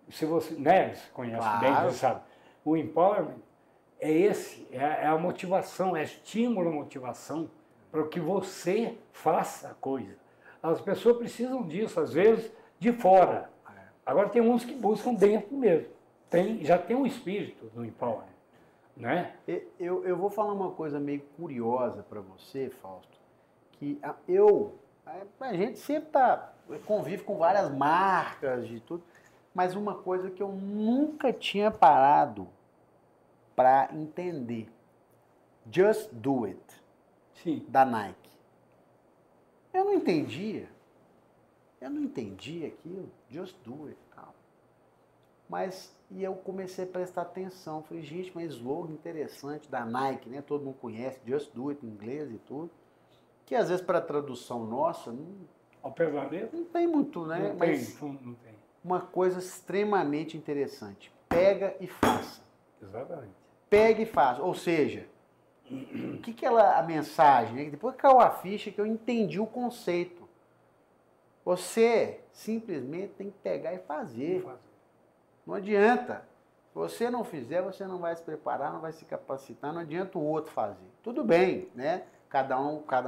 Se você, né, você conhece bem, você sabe. O empowerment é a motivação, é estímulo à motivação para que você faça a coisa. As pessoas precisam disso, às vezes, de fora. Agora tem uns que buscam dentro mesmo. Já tem um espírito do empowerment. Né? Eu vou falar uma coisa meio curiosa para você, Fausto, que a gente sempre convive com várias marcas de tudo, mas uma coisa que eu nunca tinha parado para entender, Just Do It, Sim. da Nike. Eu não entendia. Eu não entendi aquilo, just do it e tal. Mas, e eu comecei a prestar atenção, falei, gente, mas slogan interessante da Nike, né? Todo mundo conhece, just do it em inglês e tudo. Que às vezes para tradução nossa, não tem muito, né? Não mas tem, não tem. Uma coisa extremamente interessante, pega e faça. Exatamente. Pega e faça, ou seja, o que é a mensagem? Né? Depois que caiu a ficha que eu entendi o conceito. Você simplesmente tem que pegar e fazer. Não adianta. Se você não fizer, você não vai se preparar, não vai se capacitar, não adianta o outro fazer. Tudo bem, né? Cada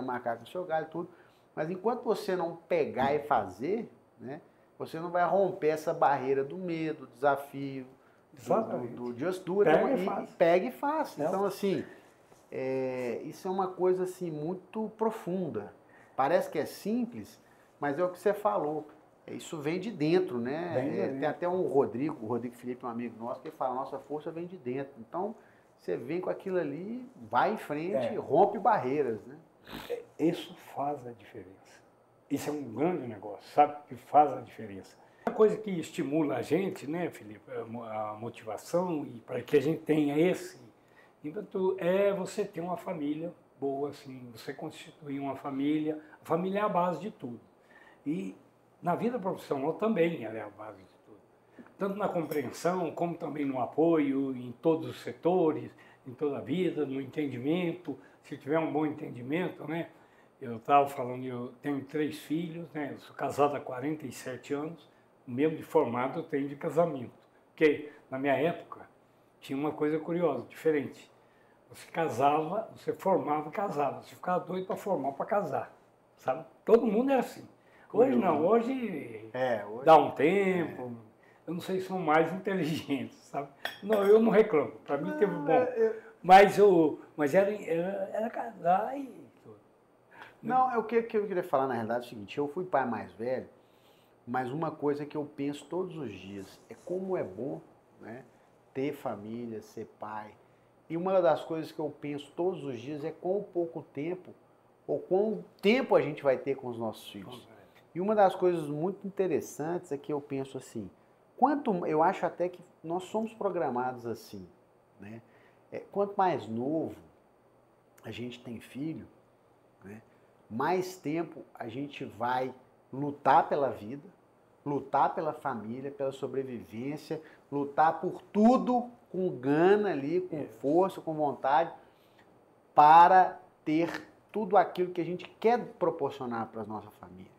macaco no seu galho, tudo. Mas enquanto você não pegar e fazer, né? Você não vai romper essa barreira do medo, do desafio, do just do it. Pega e faça. Então, assim, isso é uma coisa assim, muito profunda. Parece que é simples, mas é o que você falou. Isso vem de dentro, né? Tem até o Rodrigo Felipe, um amigo nosso, que fala, nossa força vem de dentro. Então, você vem com aquilo ali, vai em frente, rompe barreiras, né? Isso faz a diferença. Isso é um grande negócio, sabe? Que faz a diferença. Uma coisa que estimula a gente, né, Felipe, a motivação, e para que a gente tenha esse ímpeto, é você ter uma família boa, assim, você constituir uma família. A família é a base de tudo. E na vida profissional também ela é a base de tudo. Tanto na compreensão, como também no apoio, em todos os setores, em toda a vida, no entendimento. Se tiver um bom entendimento, né? Eu estava falando, eu tenho 3 filhos, né? Eu sou casado há 47 anos, mesmo de formado eu tenho de casamento. Porque na minha época tinha uma coisa curiosa, diferente. Você casava, você formava e casava. Você ficava doido para formar, para casar, sabe? Todo mundo era assim. Hoje não, hoje dá um tempo. Eu não sei se são mais inteligentes, sabe? Não, eu não reclamo, para mim teve bom. Mas era casar e tudo. Não, o que eu queria falar na realidade é o seguinte, eu fui pai mais velho, mas uma coisa que eu penso todos os dias é como é bom, né, ter família, ser pai. E uma das coisas que eu penso todos os dias é quão pouco tempo, ou quão tempo a gente vai ter com os nossos filhos. E uma das coisas muito interessantes é que eu penso assim, eu acho até que nós somos programados assim, né? Quanto mais novo a gente tem filho, né, mais tempo a gente vai lutar pela vida, lutar pela família, pela sobrevivência, lutar por tudo com gana ali, com força, com vontade, para ter tudo aquilo que a gente quer proporcionar para a nossa família.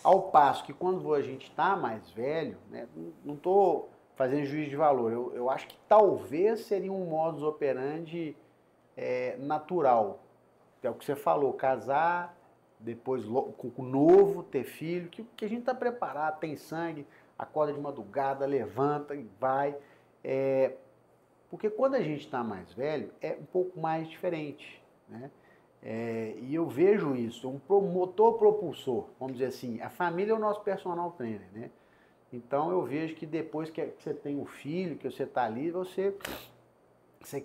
Ao passo que quando a gente está mais velho, né, não estou fazendo juízo de valor, eu acho que talvez seria um modus operandi natural. É o que você falou, casar, depois com novo, ter filho, que a gente está preparado, tem sangue, acorda de madrugada, levanta e vai. Porque quando a gente está mais velho, é um pouco mais diferente, né? E eu vejo isso, um motor propulsor, vamos dizer assim, a família é o nosso personal trainer, né? Então eu vejo que depois que você tem um filho, que você está ali, você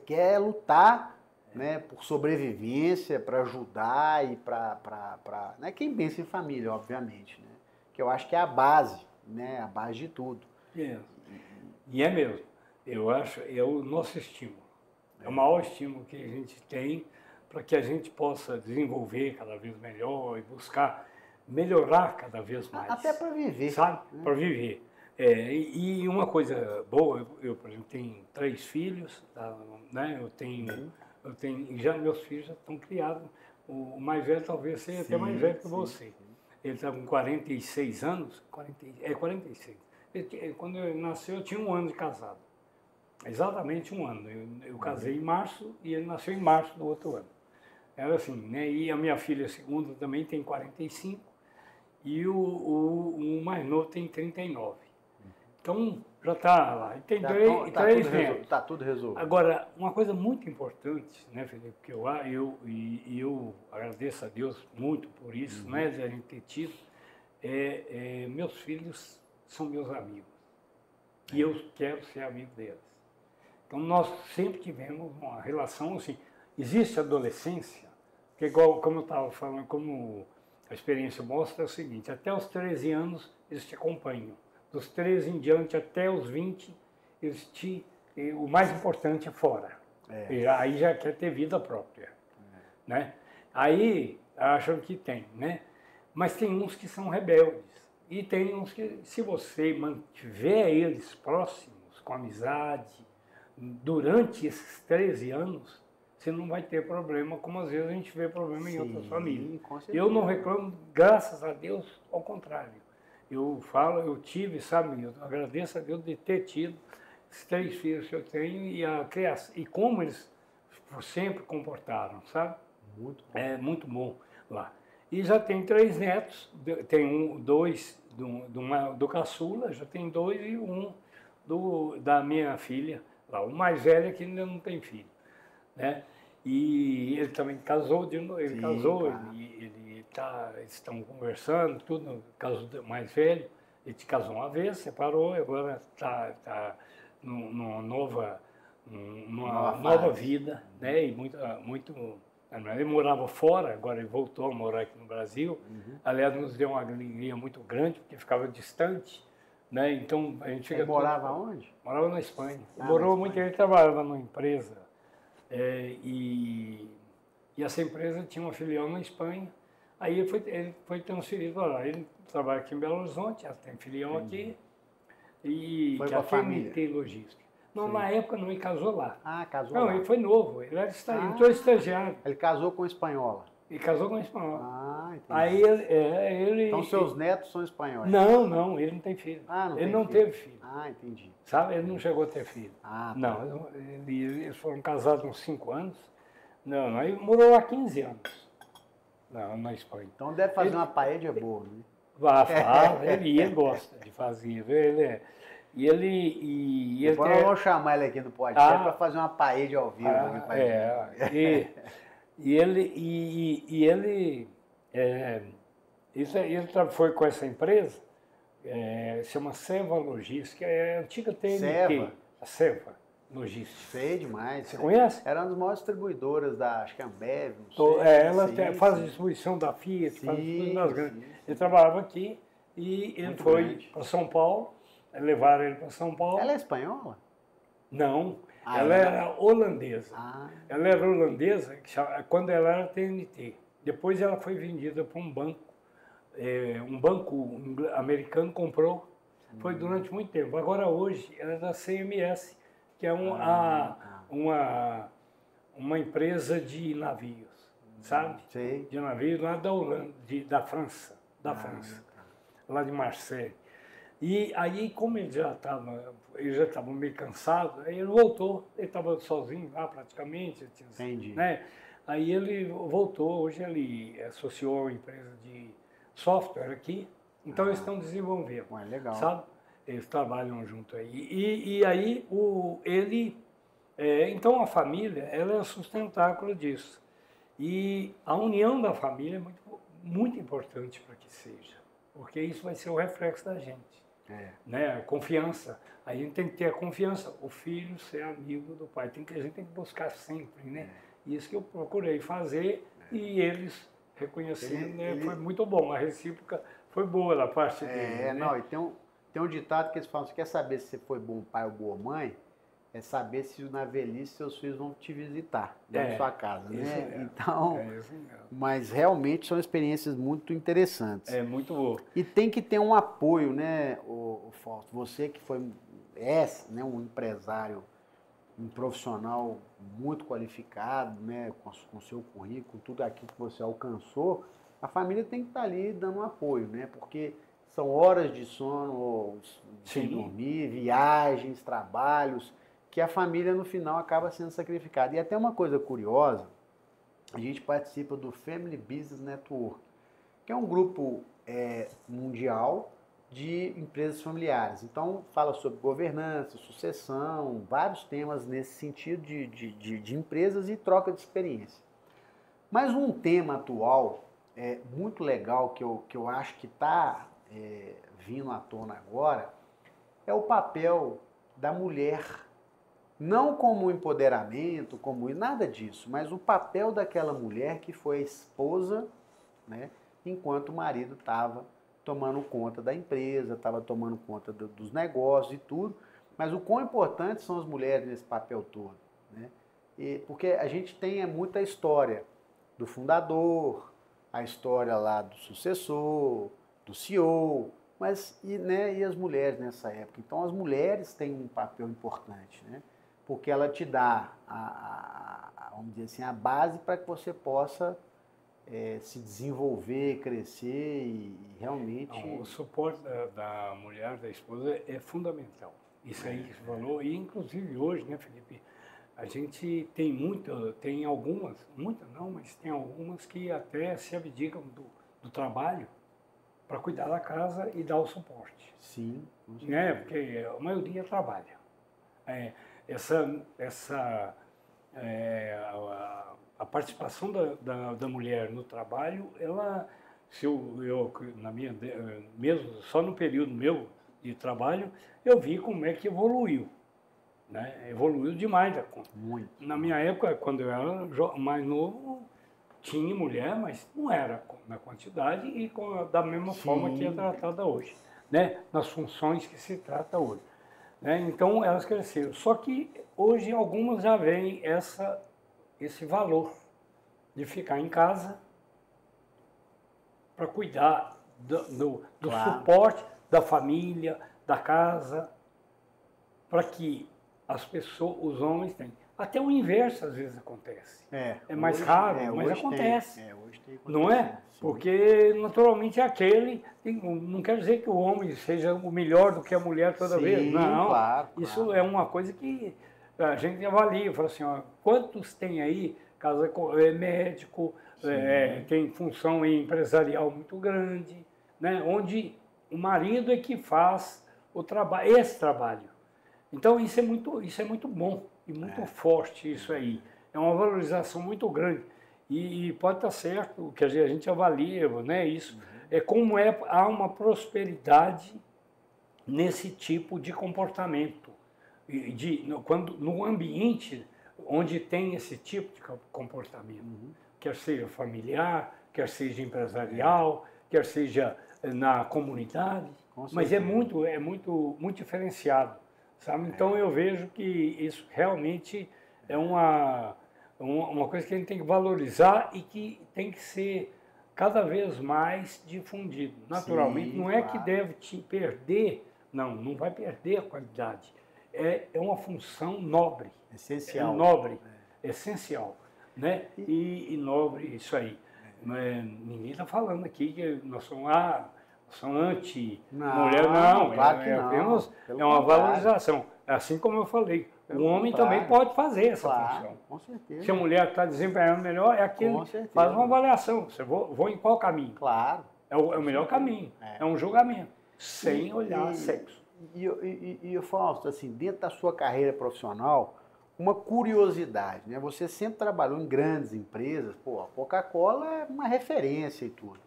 quer lutar, né, por sobrevivência, para ajudar e para né, quem pensa em família, obviamente, né? Que eu acho que é a base, né? A base de tudo. E é mesmo. Eu acho, é o nosso estímulo. É o maior estímulo que a gente tem para que a gente possa desenvolver cada vez melhor e buscar melhorar cada vez mais. Até para viver. Sabe? Né? Para viver. E uma coisa boa, eu, por exemplo, tenho 3 filhos, tá, né? Eu tenho, já meus filhos já estão criados. O mais velho talvez seja até mais velho que você. Ele está com 46 anos, 46. Quando ele nasceu, eu tinha 1 ano de casado. Exatamente 1 ano. Eu casei em março e ele nasceu em março do outro ano. Era assim, né? E a minha filha segunda também tem 45 e o mais novo tem 39. Então, já está lá. E tem 3 netos. Está tudo resolvido. Agora, uma coisa muito importante, né, Felipe, que eu agradeço a Deus muito por isso, né, de a gente ter tido, meus filhos são meus amigos. E eu quero ser amigo deles. Então, nós sempre tivemos uma relação assim. Existe adolescência, que igual, como eu estava falando, como A experiência mostra o seguinte, até os 13 anos eles te acompanham. Dos 13 em diante até os 20, o mais importante é fora. E aí já quer ter vida própria. Né? Aí acham que tem, né? Mas tem uns que são rebeldes. E tem uns que, se você mantiver eles próximos, com amizade, durante esses 13 anos, você não vai ter problema, como às vezes a gente vê problema em outras famílias. Eu não reclamo, graças a Deus, ao contrário. Eu falo, eu tive, sabe, eu agradeço a Deus de ter tido esses 3 filhos que eu tenho e a criação, e como eles sempre comportaram, sabe? Muito bom. É muito bom lá. E já tem 3 netos, tem 2 do caçula, já tem 2 e 1 da minha filha, lá. O mais velho é que ainda não tem filho, né? E ele também casou de novo, ele casou, claro. Eles estão conversando, tudo, no caso do mais velho, ele casou uma vez, separou, agora está numa nova vida, né? E ele morava fora, agora ele voltou a morar aqui no Brasil. Aliás, nos deu uma alegria muito grande, porque ficava distante, né? Então a gente fica. Ele morava onde? Morava na Espanha. Morou muito, ele trabalhava numa empresa. E essa empresa tinha uma filial na Espanha. Aí ele foi transferido lá. Ele trabalha aqui em Belo Horizonte, tem filial aqui. E foi que com a a família? TNT Logística. Não, na época não, ele casou lá. Ah, casou não, lá. Ele foi novo, ele entrou estagiário. Ele casou com espanhola? Ele casou com espanhola. Ah, entendi. Aí ele... Então seus netos são espanhóis? Não, ele não tem filho. Ele não teve filho. Ah, entendi. Sabe, ele não chegou a ter filho. Ah, tá. Não, eles foram casados uns 5 anos. Não, aí morou há 15 anos na Espanha. Então deve fazer uma paella boa, né? Ele gosta de fazer. Depois nós vamos chamar ele aqui no podcast para fazer uma paella ao vivo. Ele foi com essa empresa, chama Seva Logística, é a antiga TNT. Seva? A Seva Logística. Sei demais. Você conhece? Era uma das maiores distribuidoras da, acho que Ambev, não sei. Ela faz a distribuição da Fiat, faz a distribuição das grandes. Ele trabalhava aqui e ele foi para São Paulo, levaram ele para São Paulo. Ela é espanhola? Não, ela era holandesa. Ela era holandesa quando ela era TNT. Depois ela foi vendida para um banco americano comprou. Foi durante muito tempo. Agora hoje ela é da CMS, que é uma empresa de navios, sabe? Sei. De navios lá da Holanda, da França, lá de Marseille. E aí, como ele já estava meio cansado, aí ele voltou, ele estava sozinho lá praticamente. Entendi. Né? Aí ele voltou, hoje ele associou a uma empresa de software aqui, então eles estão desenvolvendo. Legal. Sabe? Eles trabalham junto aí. E aí, então a família, ela é o sustentáculo disso. E a união da família é muito, muito importante para que seja, porque isso vai ser o reflexo da gente. Né? A confiança. A gente tem que ter a confiança, o filho ser amigo do pai. A gente tem que buscar sempre, né? Isso que eu procurei fazer e eles reconhecendo, foi muito bom. A recíproca foi boa da parte deles. Não, e tem um ditado que eles falam, você quer saber se você foi bom pai ou boa mãe? É saber se na velhice seus filhos vão te visitar na sua casa, né? Então, mas realmente são experiências muito interessantes. É muito boa. E tem que ter um apoio, né, o Fausto? Você que né, um empresário, um profissional muito qualificado, né, com seu currículo, tudo aquilo que você alcançou, a família tem que estar ali dando um apoio, né? Porque são horas de sono, sem dormir, viagens, trabalhos, que a família no final acaba sendo sacrificada. E até uma coisa curiosa, a gente participa do Family Business Network, que é um grupo mundial de empresas familiares. Então, fala sobre governança, sucessão, vários temas nesse sentido de empresas e troca de experiência. Mas um tema atual muito legal que eu acho que está vindo à tona agora é o papel da mulher. Não como empoderamento, como nada disso, mas o papel daquela mulher que foi a esposa, né, enquanto o marido estava tomando conta da empresa, estava tomando conta dos negócios e tudo. Mas o quão importantes são as mulheres nesse papel todo, né? Porque a gente tem muita história do fundador, a história lá do sucessor, do CEO, mas e as mulheres nessa época? Então as mulheres têm um papel importante, né? Porque ela te dá, vamos dizer assim, a base para que você possa se desenvolver, crescer e realmente... Não, o suporte da mulher, da esposa, é fundamental. Isso aí que você falou, e inclusive hoje, né, Felipe, a gente tem algumas, muitas não, mas tem algumas que até se abdicam do trabalho para cuidar da casa e dar o suporte. Sim. Né? Porque a maioria trabalha. A participação da mulher no trabalho, ela, mesmo só no período meu de trabalho, eu vi como é que evoluiu. Né? Evoluiu demais da conta. Muito. Na minha época, quando eu era mais novo, tinha mulher, mas não era na quantidade e da mesma forma que é tratada hoje, né? Nas funções que se trata hoje. Né? Então, elas cresceram. Só que hoje algumas já veem esse valor de ficar em casa para cuidar do Claro. suporte da família, da casa, para que as pessoas, os homens têm. Até o inverso às vezes acontece. É mais hoje, raro, mas hoje acontece. Hoje tem Não é? acontecido, sim. Porque naturalmente não quer dizer que o homem seja o melhor do que a mulher toda Sim, vez. Não, claro. isso é uma coisa que a gente avalia, fala assim, ó, quantos tem aí, médico, tem função empresarial muito grande, né? Onde o marido é que faz esse trabalho. Então isso é muito bom e muito forte isso aí. É uma valorização muito grande. E pode estar certo que a gente avalia, né, isso. É como há uma prosperidade nesse tipo de comportamento. Quando no ambiente onde tem esse tipo de comportamento, quer seja familiar, quer seja empresarial, quer seja na comunidade, mas é muito diferenciado, sabe? Então eu vejo que isso realmente é uma coisa que a gente tem que valorizar e que tem que ser cada vez mais difundido. Naturalmente, não é que deve te perder, não vai perder a qualidade. É uma função nobre. Essencial. É nobre, essencial. Né? E nobre, isso aí. Ninguém está falando aqui que nós somos anti-mulher, não. Claro que não. Apenas Pelo uma contrário. valorização. Assim como eu falei, Pelo o homem contrário. também pode fazer essa Claro, função. com certeza. Se a mulher está desempenhando melhor, é aquele Com certeza. faz uma avaliação. Você vou em qual caminho? Claro. É o melhor caminho. É um julgamento, sem olhar sexo. E Fausto, assim, dentro da sua carreira profissional, uma curiosidade, né? Você sempre trabalhou em grandes empresas, pô, a Coca-Cola é uma referência e tudo.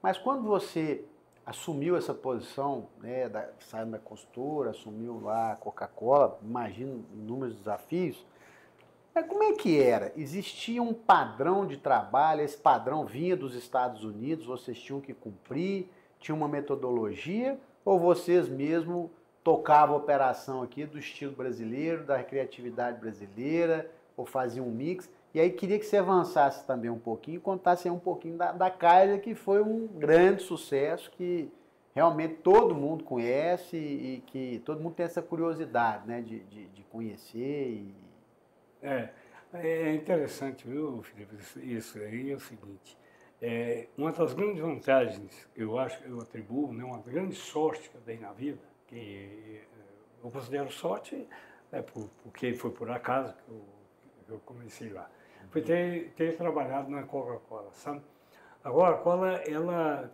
Mas quando você assumiu essa posição, né, saindo da consultora, assumiu lá a Coca-Cola, imagino inúmeros desafios, mas como é que era? Existia um padrão de trabalho, esse padrão vinha dos Estados Unidos, vocês tinham que cumprir, tinha uma metodologia, ou vocês mesmo tocavam a operação aqui do estilo brasileiro, da criatividade brasileira, ou faziam um mix? E aí queria que você avançasse também um pouquinho, contasse aí um pouquinho da Kaiser, que foi um grande sucesso, que realmente todo mundo conhece e que todo mundo tem essa curiosidade, né, de conhecer. É interessante, viu, Felipe? Isso aí é o seguinte. Uma das grandes vantagens, eu acho que eu atribuo, né, uma grande sorte que eu dei na vida, que eu considero sorte, porque foi por acaso que eu comecei lá. Foi ter trabalhado na Coca-Cola, sabe? A Coca-Cola, ela,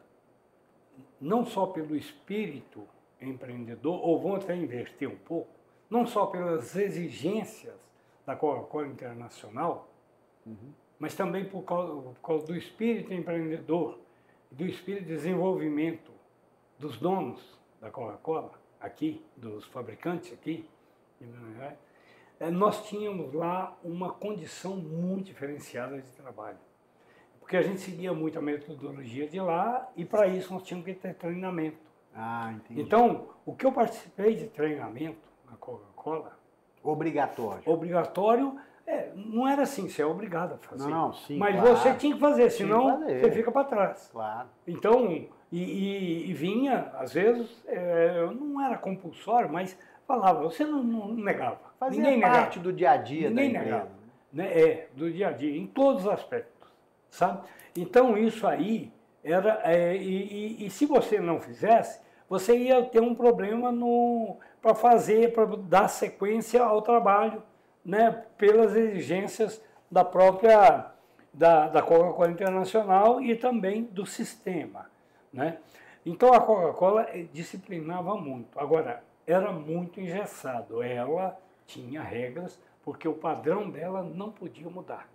não só pelo espírito empreendedor, ou vou até inverter um pouco, não só pelas exigências da Coca-Cola Internacional, mas também por causa do espírito empreendedor, do espírito de desenvolvimento dos donos da Coca-Cola, aqui, dos fabricantes aqui, nós tínhamos lá uma condição muito diferenciada de trabalho. porque a gente seguia muito a metodologia de lá e para isso nós tínhamos que ter treinamento. Ah, entendi. Então, o que eu participei de treinamento na Coca-Cola... Obrigatório. Obrigatório, não era assim, você é obrigado a fazer. Não, sim, mas claro. você tinha que fazer, senão você fica para trás. Claro. Então, e vinha, às vezes, não era compulsório, mas falava, você não negava. Fazia Ninguém parte negava. do dia a dia Ninguém da empresa. Negava, do dia a dia, em todos os aspectos, sabe? Então, isso aí era... e se você não fizesse, você ia ter um problema para dar sequência ao trabalho, né, pelas exigências da própria da Coca-Cola Internacional e também do sistema, né? Então a Coca-Cola disciplinava muito. Agora, era muito engessado. Ela tinha regras porque o padrão dela não podia mudar.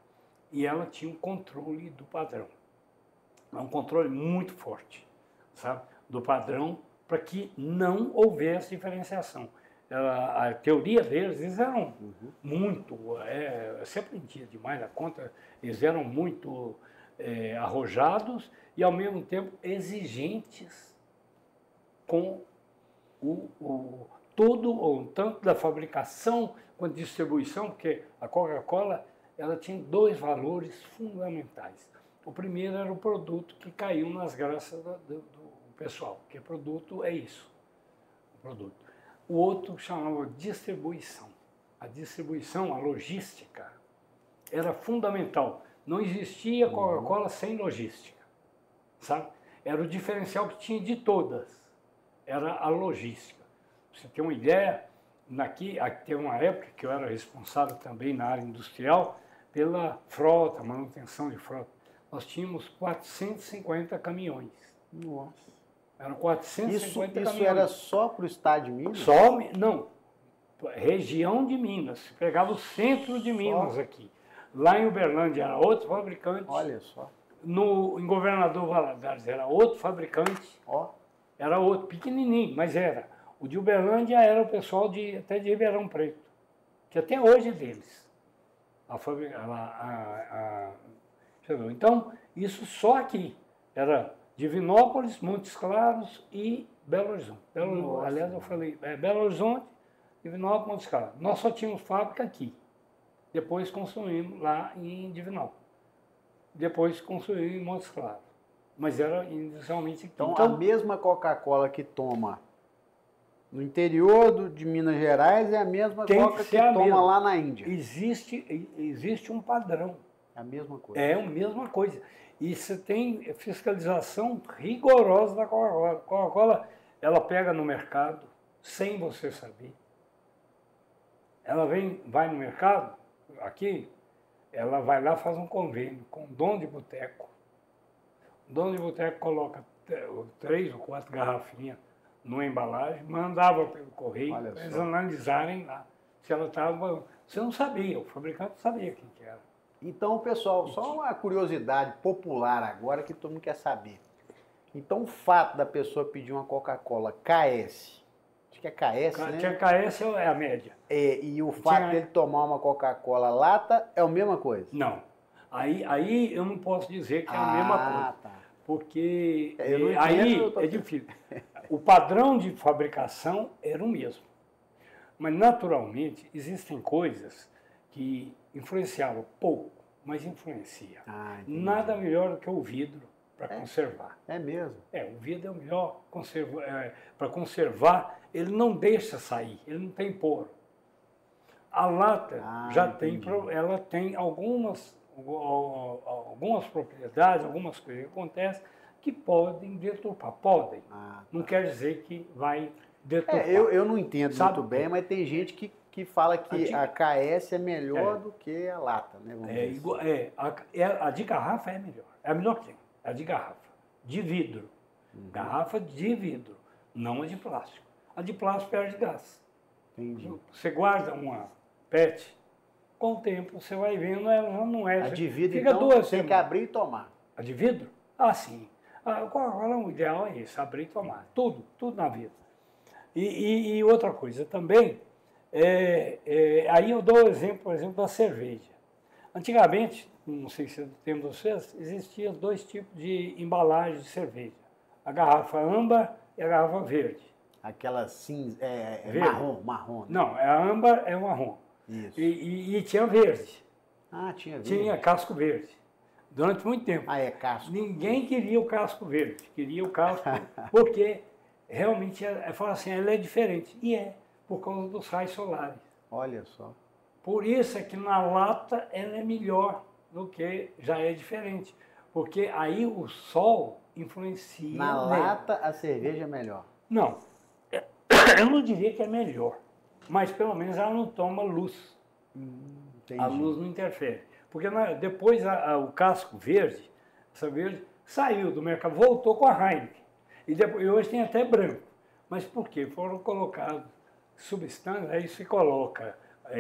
E ela tinha um controle do padrão. Um controle muito forte, sabe? Do padrão, para que não houvesse diferenciação. A teoria deles, eles eram muito, você aprendia demais da conta, eles eram muito arrojados e, ao mesmo tempo, exigentes com tanto da fabricação quanto distribuição, porque a Coca-Cola ela tinha 2 valores fundamentais. O primeiro era o produto que caiu nas graças do pessoal, que produto é isso, o produto. O outro chamava distribuição. A distribuição, a logística, era fundamental. Não existia Coca-Cola sem logística, sabe? Era o diferencial que tinha de todas, era a logística. Pra você ter uma ideia, teve uma época que eu era responsável também na área industrial pela frota, manutenção de frota. Nós tínhamos 450 caminhões. Nossa. Eram 450 caminhões. Isso era só para o estado de Minas? Não. Região de Minas. Pegava o centro de Minas aqui. Lá em Uberlândia era outro fabricante. Olha só. Em Governador Valadares era outro fabricante. Ó. Era outro, pequenininho, mas era. O de Uberlândia era o pessoal até de Ribeirão Preto, que até hoje é deles. Então, isso só aqui. Era Divinópolis, Montes Claros e Belo Horizonte. Aliás, eu falei, Belo Horizonte, Divinópolis, Montes Claros. Nós só tínhamos fábrica aqui. Depois construímos lá em Divinópolis. Depois construímos em Montes Claros. Mas era inicialmente aqui. Então, a mesma Coca-Cola que toma no interior de Minas Gerais é a mesma Coca que toma lá na Índia. Existe um padrão. É a mesma coisa. É a mesma coisa. E você tem fiscalização rigorosa da Coca-Cola. A Coca-Cola, ela pega no mercado sem você saber. Ela vai no mercado, aqui, ela vai lá, faz um convênio com o dono de boteco. O dono de boteco coloca 3 ou 4 garrafinhas numa embalagem, mandava pelo correio para eles analisarem lá. Se ela estava... Você não sabia, o fabricante sabia quem que era. Então, pessoal, só uma curiosidade popular agora que todo mundo quer saber. Então, o fato da pessoa pedir uma Coca-Cola KS, acho que é KS, né? Tinha KS é a média. E o fato dele tomar uma Coca-Cola lata é a mesma coisa? Não. Aí eu não posso dizer que é a mesma coisa. Tá. Porque aí é difícil. O padrão de fabricação era o mesmo. Mas, naturalmente, existem coisas que influenciavam pouco, mas influencia. Nada melhor do que o vidro para conservar. É mesmo? O vidro é o melhor para conservar, ele não deixa sair, ele não tem poro. A lata ela tem algumas propriedades, algumas coisas que acontecem que podem deturpar. Não quer dizer que vai deturpar. Eu não entendo muito bem, mas tem gente que fala que a KS é melhor do que a lata, né? A de garrafa é melhor. É a melhor que tem. A de garrafa. De vidro. Garrafa de vidro. Não a de plástico. A de plástico perde gás. Entendi. Você guarda uma PET, com o tempo você vai vendo, ela não é. A de vidro, fica então, tem que abrir e tomar. A de vidro? Sim. O ideal é isso, abrir e tomar. Tudo na vida. E outra coisa também, aí eu dou o exemplo, por exemplo, da cerveja. Antigamente, não sei se tem vocês, existiam 2 tipos de embalagem de cerveja. A garrafa âmbar e a garrafa verde. Aquela cinza, Verde. marrom. Né? Não, a âmbar é marrom. Isso. E tinha verde. Ah, tinha verde. Tinha casco verde. Durante muito tempo. Ah, é casco. Ninguém queria o casco verde. Queria o casco porque realmente, fala assim, ela é diferente. E é, por causa dos raios solares. Olha só. Por isso é que na lata ela é melhor do que já é diferente. Porque aí o sol influencia. Na nele. lata a cerveja é melhor. Não, eu não diria que é melhor, mas pelo menos ela não toma luz. Entendi. A luz não interfere. Porque depois o casco verde, essa verde, saiu do mercado, voltou com a Heineken. E hoje tem até branco. Mas por quê? Foram colocados substâncias, aí se coloca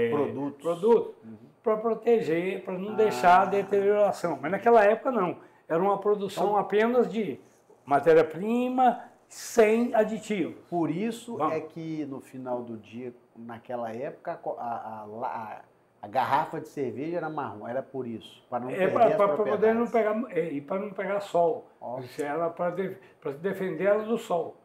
produtos para proteger, para não deixar a deterioração. Mas naquela época não. Era uma produção apenas de matéria-prima sem aditivos. Por isso é que no final do dia, naquela época, a garrafa de cerveja era marrom, era por isso, para não perder as para poder não propriedades. pegar e para não pegar sol. Ó. Isso era para defender ela do sol.